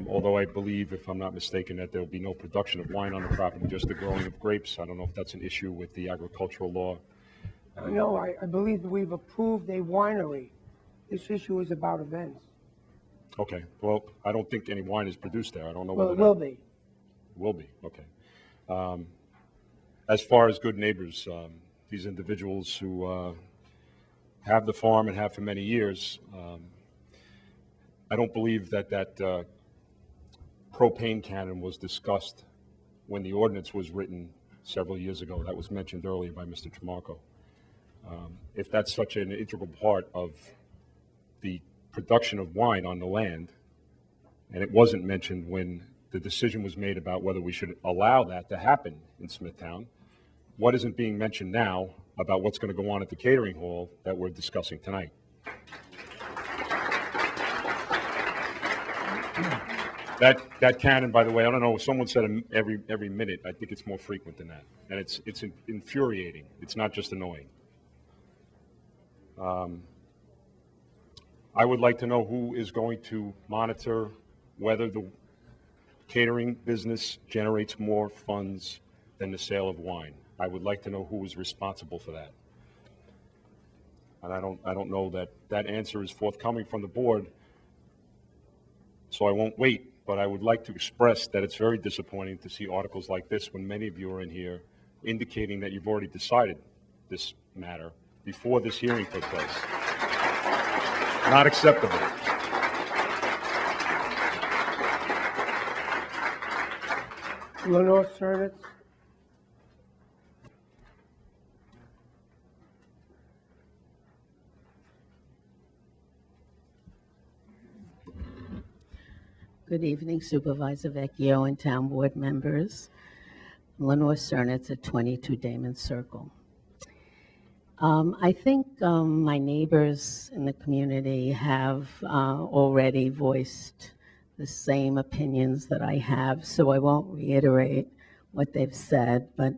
although I believe, if I'm not mistaken, that there will be no production of wine on the property, just the growing of grapes. I don't know if that's an issue with the agricultural law. No, I believe that we've approved a winery. This issue is about events. Okay, well, I don't think any wine is produced there. I don't know Well, whether it will that be. will be, okay. As far as good neighbors, these individuals who have the farm and have for many years, I don't believe that propane cannon was discussed when the ordinance was written several years ago. That was mentioned earlier by Mr. Tramarko. If that's such an integral part of the production of wine on the land, and it wasn't mentioned when the decision was made about whether we should allow that to happen in Smithtown, what isn't being mentioned now about what's going to go on at the catering hall that we're discussing tonight? That cannon, by the way, I don't know, someone said every minute. I think it's more frequent than that. And it's infuriating. It's not just annoying. I would like to know who is going to monitor whether the catering business generates more funds than the sale of wine. I would like to know who is responsible for that. And I don't know that answer is forthcoming from the board, so I won't wait, but I would like to express that it's very disappointing to see articles like this when many of you are in here indicating that you've already decided this matter before this hearing took place. Not acceptable. Lenore Cernitz. Good evening, Supervisor Vecchio and Town Board members. Lenore Cernitz at 22 Damon Circle. I think my neighbors in the community have already voiced the same opinions that I have, so I won't reiterate what they've said, but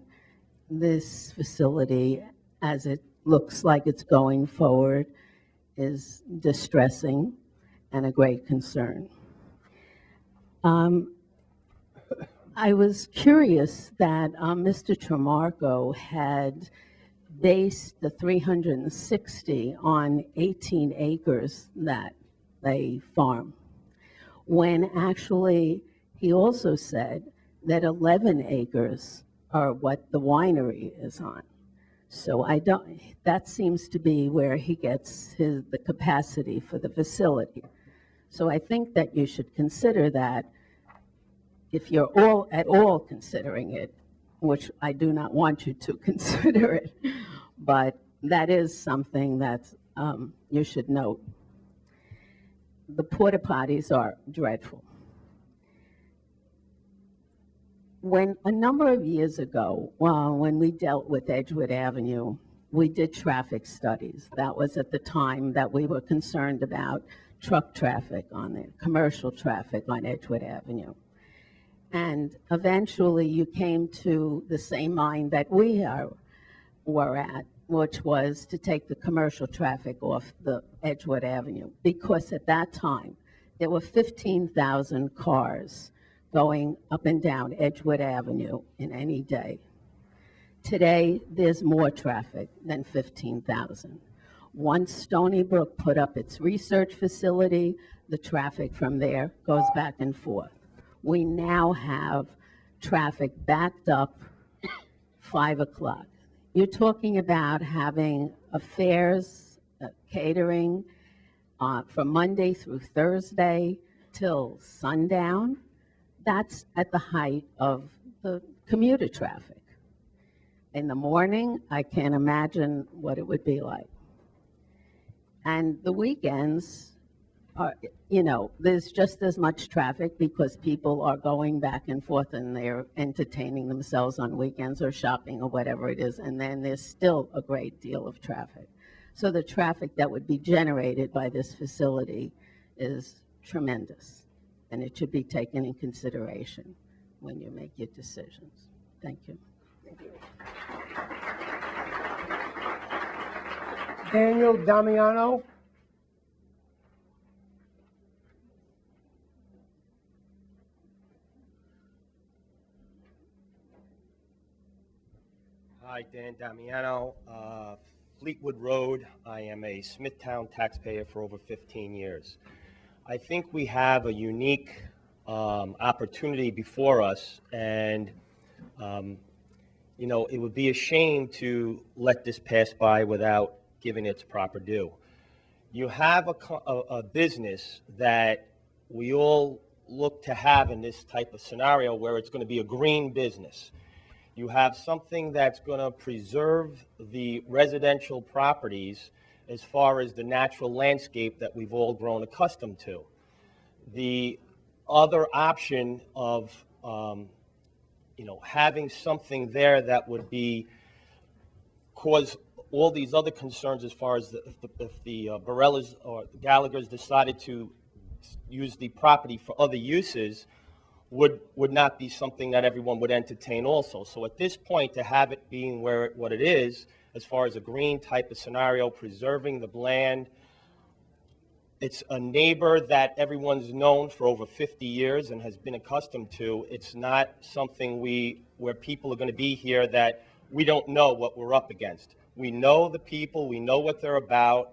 this facility, as it looks like it's going forward, is distressing and a great concern. I was curious that Mr. Tramarko had based the 360 on 18 acres that they farm, when actually he also said that 11 acres are what the winery is on. So that seems to be where he gets the capacity for the facility. So I think that you should consider that if you're at all considering it, which I do not want you to consider it, but that is something that you should note. The porta potties are dreadful. When a number of years ago, when we dealt with Edgewood Avenue, we did traffic studies. That was at the time that we were concerned about truck traffic on it, commercial traffic on Edgewood Avenue. And eventually you came to the same mind that were at, which was to take the commercial traffic off the Edgewood Avenue, because at that time, there were 15,000 cars going up and down Edgewood Avenue in any day. Today, there's more traffic than 15,000. Once Stony Brook put up its research facility, the traffic from there goes back and forth. We now have traffic backed up 5 o'clock. You're talking about having affairs, catering from Monday through Thursday till sundown. That's at the height of the commuter traffic. In the morning, I can't imagine what it would be like. And the weekends are, there's just as much traffic because people are going back and forth and they're entertaining themselves on weekends or shopping or whatever it is, and then there's still a great deal of traffic. So the traffic that would be generated by this facility is tremendous, and it should be taken in consideration when you make your decisions. Thank you. Daniel Damiano. Hi, Dan Damiano, Fleetwood Road. I am a Smithtown taxpayer for over 15 years. I think we have a unique opportunity before us, and it would be a shame to let this pass by without giving its proper due. You have a business that we all look to have in this type of scenario where it's going to be a green business. You have something that's going to preserve the residential properties as far as the natural landscape that we've all grown accustomed to. The other option of having something there that would cause all these other concerns as far as if the Borellas or the Gallaghers decided to use the property for other uses would not be something that everyone would entertain also. So at this point, to have it being what it is, as far as a green type of scenario, preserving the land, it's a neighbor that everyone's known for over 50 years and has been accustomed to. It's not something where people are going to be here that we don't know what we're up against. We know the people, we know what they're about.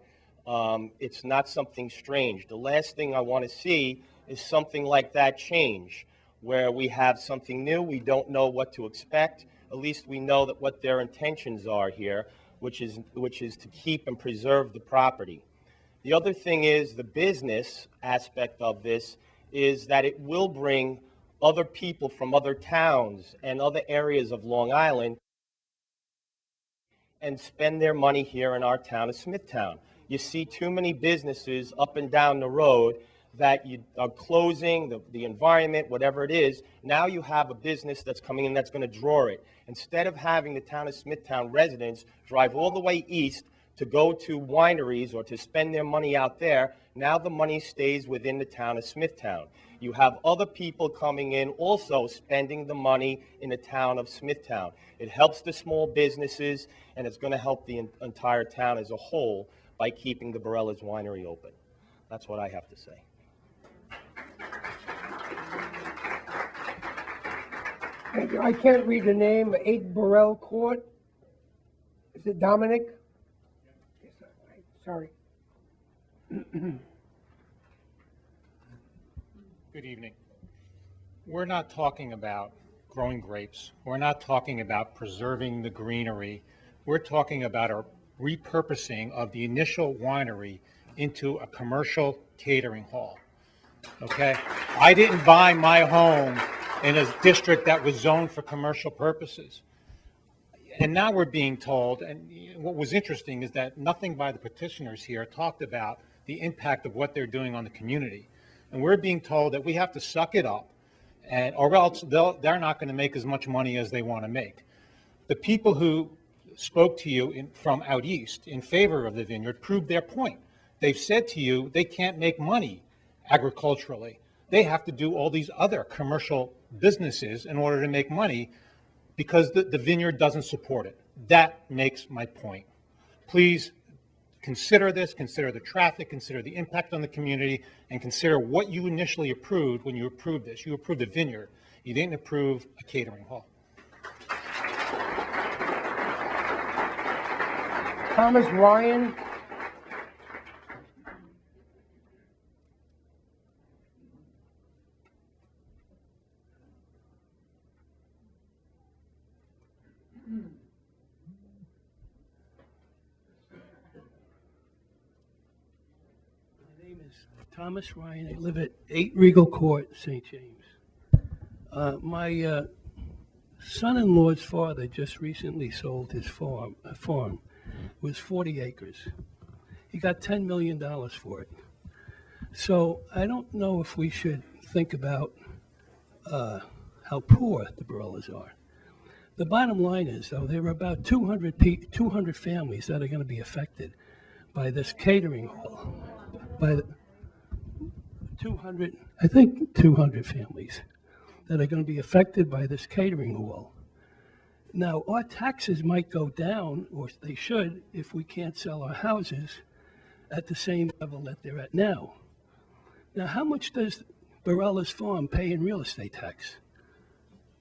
It's not something strange. The last thing I want to see is something like that change, where we have something new, we don't know what to expect. At least we know that what their intentions are here, which is to keep and preserve the property. The other thing is the business aspect of this is that it will bring other people from other towns and other areas of Long Island and spend their money here in our town of Smithtown. You see too many businesses up and down the road that you are closing, the environment, whatever it is. Now you have a business that's coming in that's going to draw it. Instead of having the town of Smithtown residents drive all the way east to go to wineries or to spend their money out there, now the money stays within the town of Smithtown. You have other people coming in also spending the money in the town of Smithtown. It helps the small businesses, and it's going to help the entire town as a whole by keeping the Borellas Winery open. That's what I have to say. Thank you. I can't read the name, 8 Burrell Court. Is it Dominic? Yes, sorry. Good evening. We're not talking about growing grapes. We're not talking about preserving the greenery. We're talking about a repurposing of the initial winery into a commercial catering hall. Okay? I didn't buy my home in a district that was zoned for commercial purposes. And now we're being told, and what was interesting is that nothing by the petitioners here talked about the impact of what they're doing on the community. And we're being told that we have to suck it up, or else they're not going to make as much money as they want to make. The people who spoke to you from out east in favor of the vineyard proved their point. They've said to you they can't make money agriculturally. They have to do all these other commercial businesses in order to make money because the vineyard doesn't support it. That makes my point. Please consider this, consider the traffic, consider the impact on the community, and consider what you initially approved when you approved this. You approved a vineyard. You didn't approve a catering hall. Thomas Ryan. My name is Thomas Ryan. I live at 8 Regal Court, St. James. My son-in-law's father just recently sold his farm. It was 40 acres. He got $10 million for it. So I don't know if we should think about how poor the Barillas are. The bottom line is, though, there are about 200 families that are going to be affected by this catering hall. By the 200 families that are going to be affected by this catering hall. Now, our taxes might go down, or they should, if we can't sell our houses at the same level that they're at now. Now, how much does Barella's farm pay in real estate tax?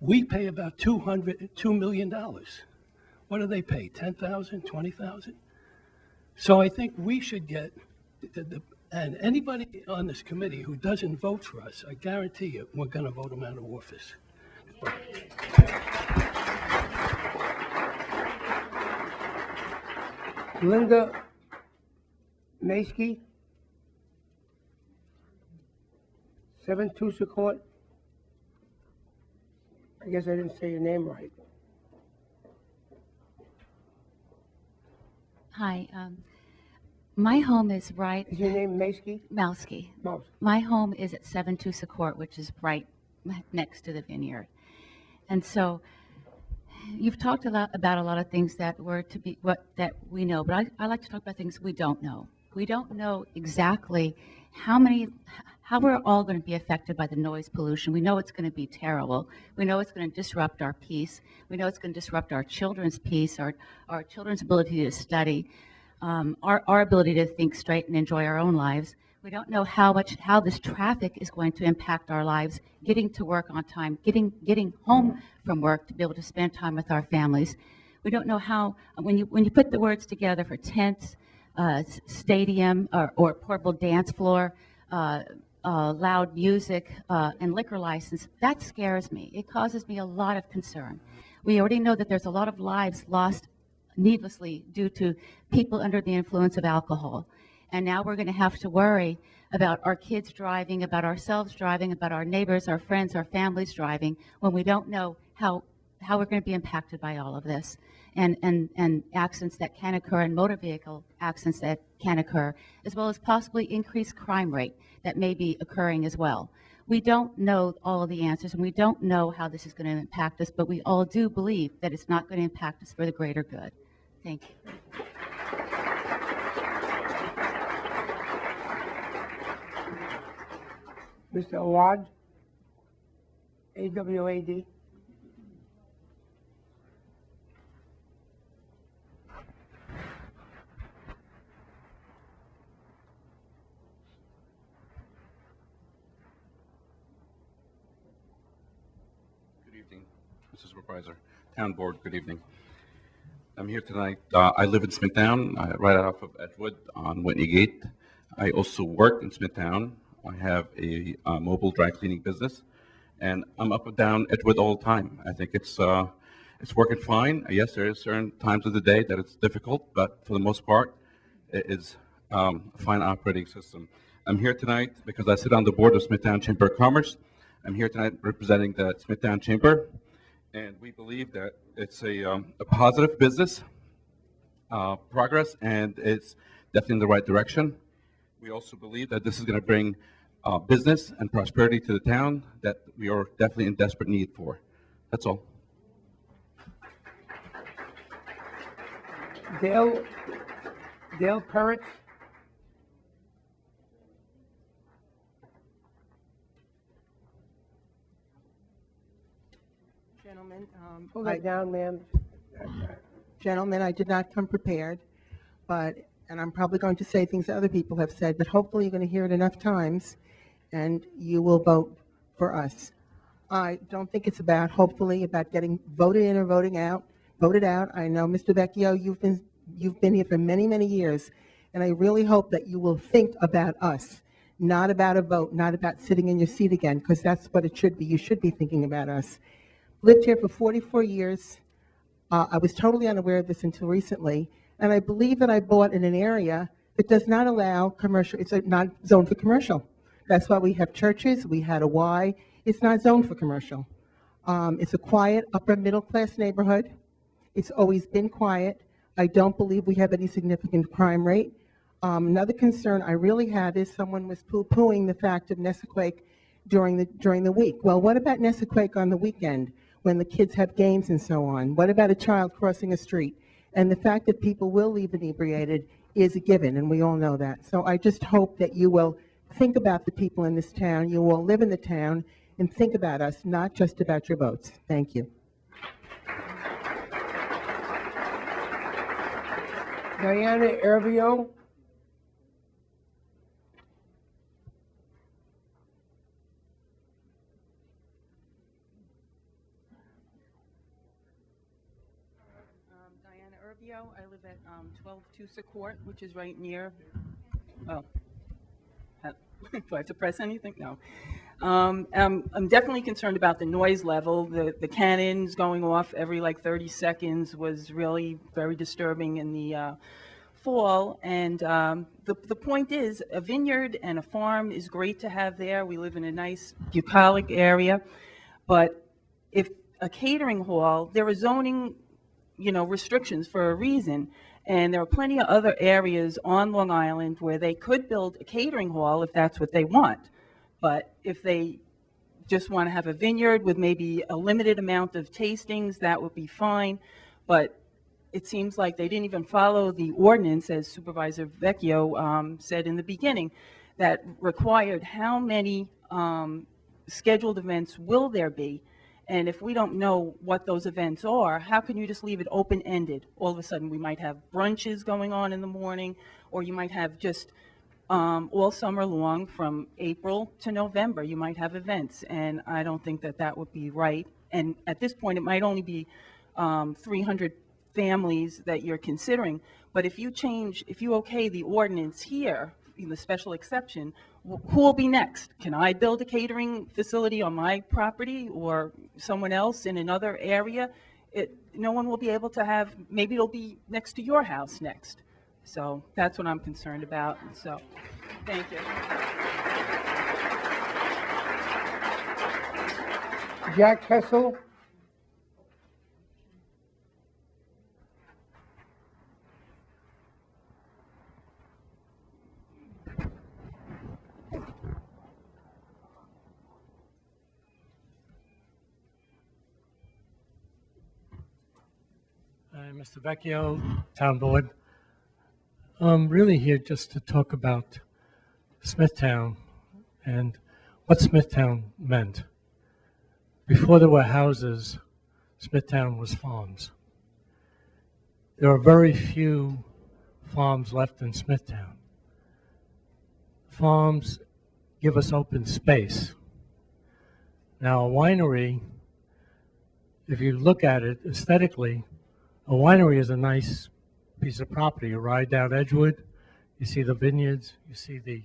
We pay about $2 million. What do they pay, 10,000, 20,000? So I think we should get, and anybody on this committee who doesn't vote for us, I guarantee you, we're going to vote them out of office. Linda Maskey, 7 Tusa Court. I guess I didn't say your name right. Hi. My home is right. Is your name Maskey? Malsky. Malsky. My home is at 7 Tusa Court, which is right next to the vineyard. And so you've talked a lot about a lot of things that were to be that we know, but I like to talk about things we don't know. We don't know exactly how we're all going to be affected by the noise pollution. We know it's going to be terrible. We know it's going to disrupt our peace. We know it's going to disrupt our children's peace, our children's ability to study, our ability to think straight and enjoy our own lives. We don't know how this traffic is going to impact our lives, getting to work on time, getting home from work to be able to spend time with our families. We don't know how, when you put the words together for tents, stadium, or portable dance floor, loud music, and liquor license, that scares me. It causes me a lot of concern. We already know that there's a lot of lives lost needlessly due to people under the influence of alcohol. And now we're going to have to worry about our kids driving, about ourselves driving, about our neighbors, our friends, our families driving, when we don't know how we're going to be impacted by all of this. And accidents that can occur, and motor vehicle accidents that can occur, as well as possibly increased crime rate that may be occurring as well. We don't know all of the answers, and we don't know how this is going to impact us, but we all do believe that it's not going to impact us for the greater good. Thank you. Mr. Awad, AWAD. Good evening, Mr. Supervisor. Town Board, good evening. I'm here tonight. I live in Smithtown, right off of Edgewood on Whitney Gate. I also work in Smithtown. I have a mobile dry cleaning business, and I'm up and down Edgewood all the time. I think it's working fine. Yes, there are certain times of the day that it's difficult, but for the most part, it is a fine operating system. I'm here tonight because I sit on the board of Smithtown Chamber of Commerce. I'm here tonight representing the Smithtown Chamber, and we believe that it's a positive business progress, and it's definitely in the right direction. We also believe that this is going to bring business and prosperity to the town that we are definitely in desperate need for. That's all. Dale Peretz. Gentlemen, Pull that down, ma'am. gentlemen, I did not come prepared, and I'm probably going to say things that other people have said, but hopefully you're going to hear it enough times, and you will vote for us. I don't think it's hopefully, about getting voted in or voted out. I know, Mr. Vecchio, you've been here for many, many years, and I really hope that you will think about us, not about a vote, not about sitting in your seat again, because that's what it should be. You should be thinking about us. Lived here for 44 years. I was totally unaware of this until recently, and I believe that I bought in an area that does not allow commercial. It's not zoned for commercial. That's why we have churches. We had a Y. It's not zoned for commercial. It's a quiet, upper middle class neighborhood. It's always been quiet. I don't believe we have any significant crime rate. Another concern I really have is someone was poo-pooing the fact of Nesquik during the week. Well, what about Nesquik on the weekend when the kids have games and so on? What about a child crossing a street? And the fact that people will leave inebriated is a given, and we all know that. So I just hope that you will think about the people in this town. You will live in the town and think about us, not just about your votes. Thank you. Diana Ervio. Diana Ervio. I live at 12 Tusa Court, which is right near, oh, do I have to press anything? No. I'm definitely concerned about the noise level. The cannons going off every like 30 seconds was really very disturbing in the fall. And the point is, a vineyard and a farm is great to have there. We live in a nice bucolic area. But if a catering hall, there are zoning, restrictions for a reason. And there are plenty of other areas on Long Island where they could build a catering hall if that's what they want. But if they just want to have a vineyard with maybe a limited amount of tastings, that would be fine. But it seems like they didn't even follow the ordinance, as Supervisor Vecchio said in the beginning, that required how many scheduled events will there be. And if we don't know what those events are, how can you just leave it open-ended? All of a sudden, we might have brunches going on in the morning, or you might have just all summer long from April to November, you might have events. And I don't think that that would be right. And at this point, it might only be 300 families that you're considering. But if you okay the ordinance here, in the special exception, who will be next? Can I build a catering facility on my property or someone else in another area? No one will be able to have, maybe it'll be next to your house next. So that's what I'm concerned about. So, thank you. Jack Kessel. Mr. Vecchio, Town Board. I'm really here just to talk about Smithtown and what Smithtown meant. Before there were houses, Smithtown was farms. There are very few farms left in Smithtown. Farms give us open space. Now, a winery, if you look at it aesthetically, a winery is a nice piece of property. You ride down Edgewood, you see the vineyards, you see the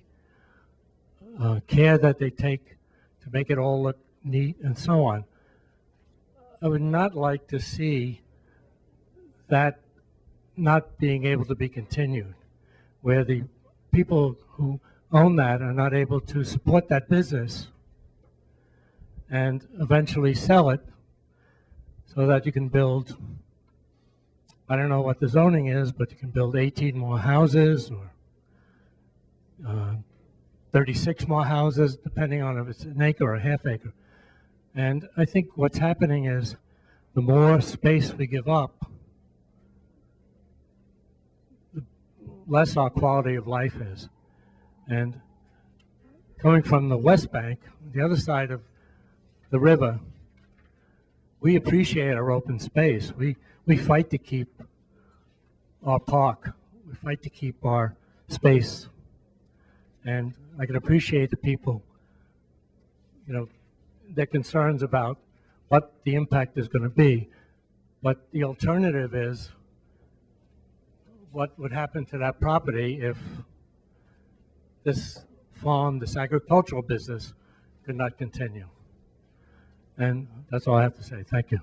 care that they take to make it all look neat and so on. I would not like to see that not being able to be continued, where the people who own that are not able to support that business and eventually sell it so that you can build, I don't know what the zoning is, but you can build 18 more houses or 36 more houses, depending on if it's an acre or a half acre. And I think what's happening is the more space we give up, the less our quality of life is. And coming from the West Bank, the other side of the river, we appreciate our open space. We fight to keep our park. We fight to keep our space. And I can appreciate the people, their concerns about what the impact is going to be. But the alternative is, what would happen to that property if this farm, this agricultural business, could not continue? And that's all I have to say. Thank you.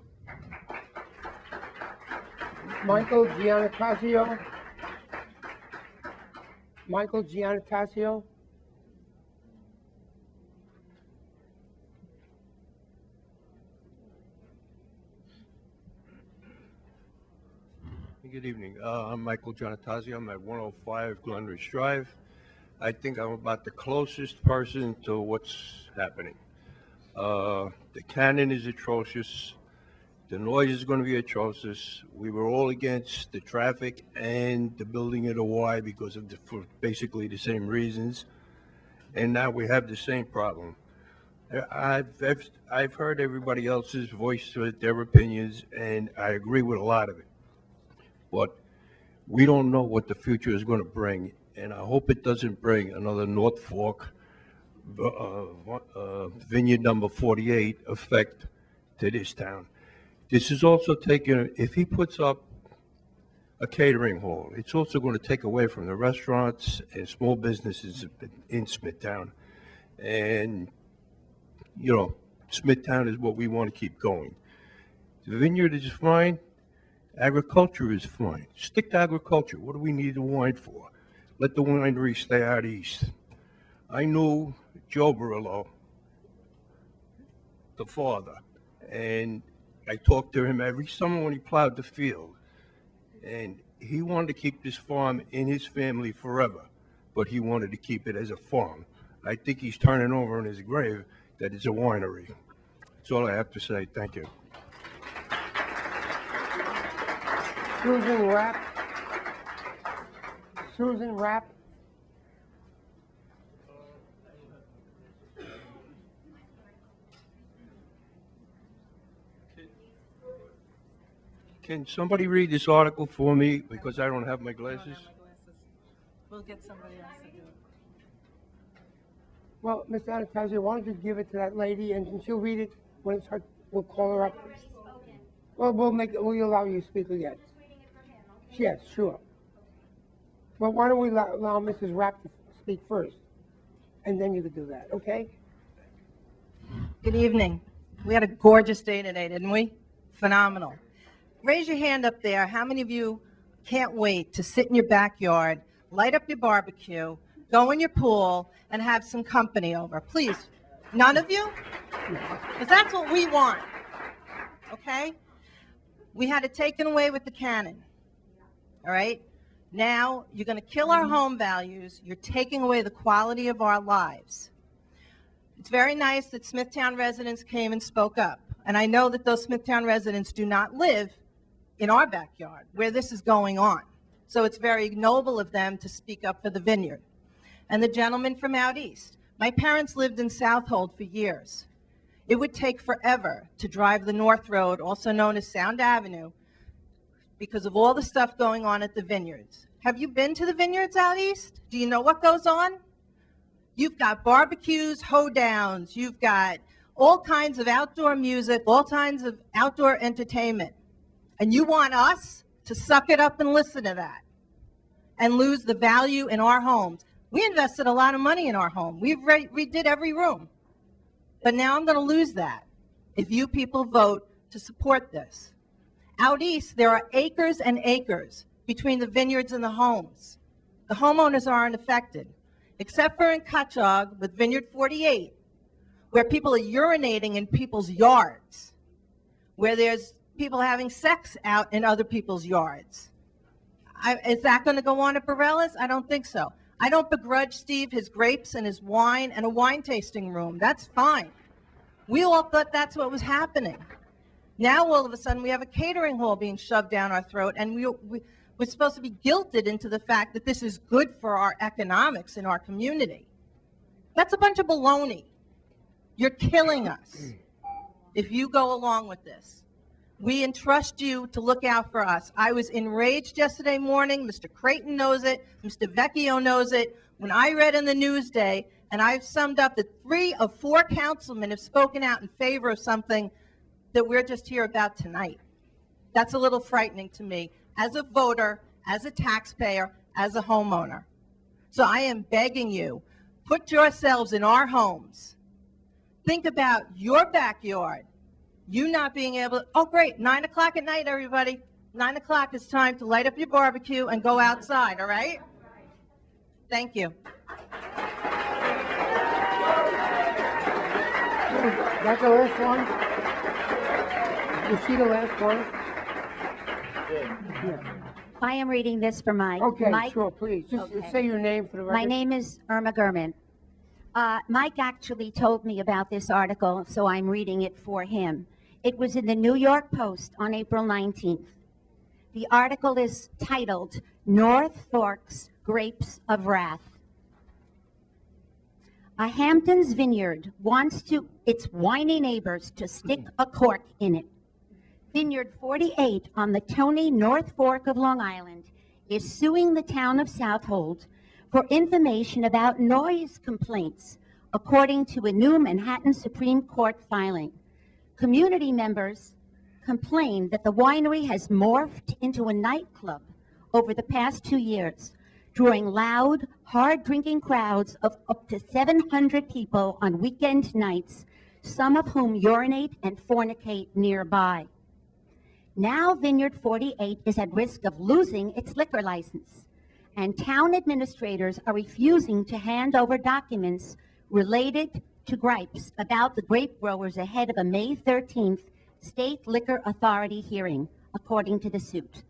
Michael Giannatasio. Michael Giannatasio. Good evening. I'm Michael Giannatasio. I'm at 105 Glenridge Drive. I think I'm about the closest person to what's happening. The cannon is atrocious. The noise is going to be atrocious. We were all against the traffic and the building of the Y because of for basically the same reasons. And now we have the same problem. I've heard everybody else's voice to their opinions, and I agree with a lot of it. But we don't know what the future is going to bring, and I hope it doesn't bring another North Fork Vineyard number 48 effect to this town. This is also taking, if he puts up a catering hall, it's also going to take away from the restaurants and small businesses in Smithtown. And, Smithtown is what we want to keep going. The vineyard is fine. Agriculture is fine. Stick to agriculture. What do we need the wine for? Let the winery stay out east. I knew Joe Barillo, the father, and I talked to him every summer when he plowed the field. And he wanted to keep this farm in his family forever, but he wanted to keep it as a farm. I think he's turning over in his grave that it's a winery. That's all I have to say. Thank you. Susan Rapp. Susan Rapp. Can somebody read this article for me because I don't have my glasses? We'll get somebody else to do it. Well, Ms. Anastasia, why don't you give it to that lady and she'll read it when it's her, we'll call her up. Well, we'll allow you to speak again. Yes, sure. Well, why don't we allow Mrs. Rapp to speak first? And then you could do that, okay? Good evening. We had a gorgeous day today, didn't we? Phenomenal. Raise your hand up there. How many of you can't wait to sit in your backyard, light up your barbecue, go in your pool, and have some company over? Please. None of you? Because that's what we want. Okay? We had it taken away with the cannon. All right? Now, you're going to kill our home values. You're taking away the quality of our lives. It's very nice that Smithtown residents came and spoke up. And I know that those Smithtown residents do not live in our backyard where this is going on. So it's very noble of them to speak up for the vineyard. And the gentleman from out east. My parents lived in Southold for years. It would take forever to drive the North Road, also known as Sound Avenue, because of all the stuff going on at the vineyards. Have you been to the vineyards out east? Do you know what goes on? You've got barbecues, hoedowns, you've got all kinds of outdoor music, all kinds of outdoor entertainment. And you want us to suck it up and listen to that and lose the value in our homes. We invested a lot of money in our home. We redid every room. But now I'm going to lose that if you people vote to support this. Out east, there are acres and acres between the vineyards and the homes. The homeowners aren't affected, except for in Cutchogue with Vineyard 48, where people are urinating in people's yards, where there's people having sex out in other people's yards. Is that going to go on at Barella's? I don't think so. I don't begrudge Steve his grapes and his wine and a wine tasting room. That's fine. We all thought that's what was happening. Now, all of a sudden, we have a catering hall being shoved down our throat, and we're supposed to be guilted into the fact that this is good for our economics in our community. That's a bunch of baloney. You're killing us if you go along with this. We entrust you to look out for us. I was enraged yesterday morning. Mr. Creighton knows it. Mr. Vecchio knows it. When I read in the Newsday, and I've summed up that 3 of 4 councilmen have spoken out in favor of something that we're just here about tonight. That's a little frightening to me as a voter, as a taxpayer, as a homeowner. So I am begging you, put yourselves in our homes. Think about your backyard. You not being able, oh great, 9 o'clock at night, everybody. 9 o'clock is time to light up your barbecue and go outside, all right? Thank you. That's the last one? You see the last one? I am reading this for Mike. Okay, Mike, sure, please. Just Okay. say your name for the record. My name is Irma Gurman. Mike actually told me about this article, so I'm reading it for him. It was in the New York Post on April 19th. The article is titled, North Fork's Grapes of Wrath. A Hamptons vineyard wants its whiny neighbors to stick a cork in it. Vineyard 48 on the Tony North Fork of Long Island is suing the town of Southold for information about noise complaints, according to a new Manhattan Supreme Court filing. Community members complained that the winery has morphed into a nightclub over the past 2 years, drawing loud, hard-drinking crowds of up to 700 people on weekend nights, some of whom urinate and fornicate nearby. Now Vineyard 48 is at risk of losing its liquor license, and town administrators are refusing to hand over documents related to gripes about the grape growers ahead of a May 13th State Liquor Authority hearing, according to the suit.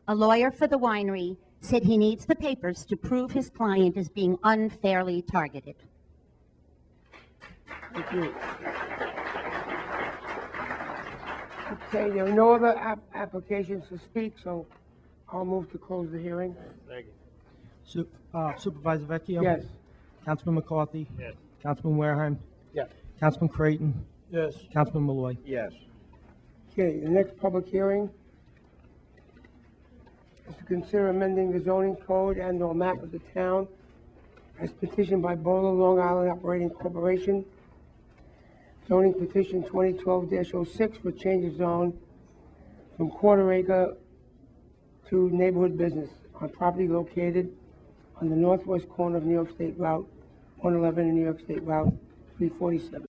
A lawyer for the winery said he needs the papers to prove his client is being unfairly targeted. Thank you. Okay, there are no other applications to speak, so I'll move to close the hearing. Thank you. Supervisor Vecchio? Yes. Councilman McCarthy? Yes. Councilman Wareham? Yes. Councilman Creighton? Yes. Councilman Malloy? Yes. Okay, the next public hearing is to consider amending the zoning code and/or map of the town as petitioned by Bowler Long Island Operating Corporation. Zoning petition 2012-06 for change of zone from quarter acre to neighborhood business on property located on the northwest corner of New York State Route 111 and New York State Route 347.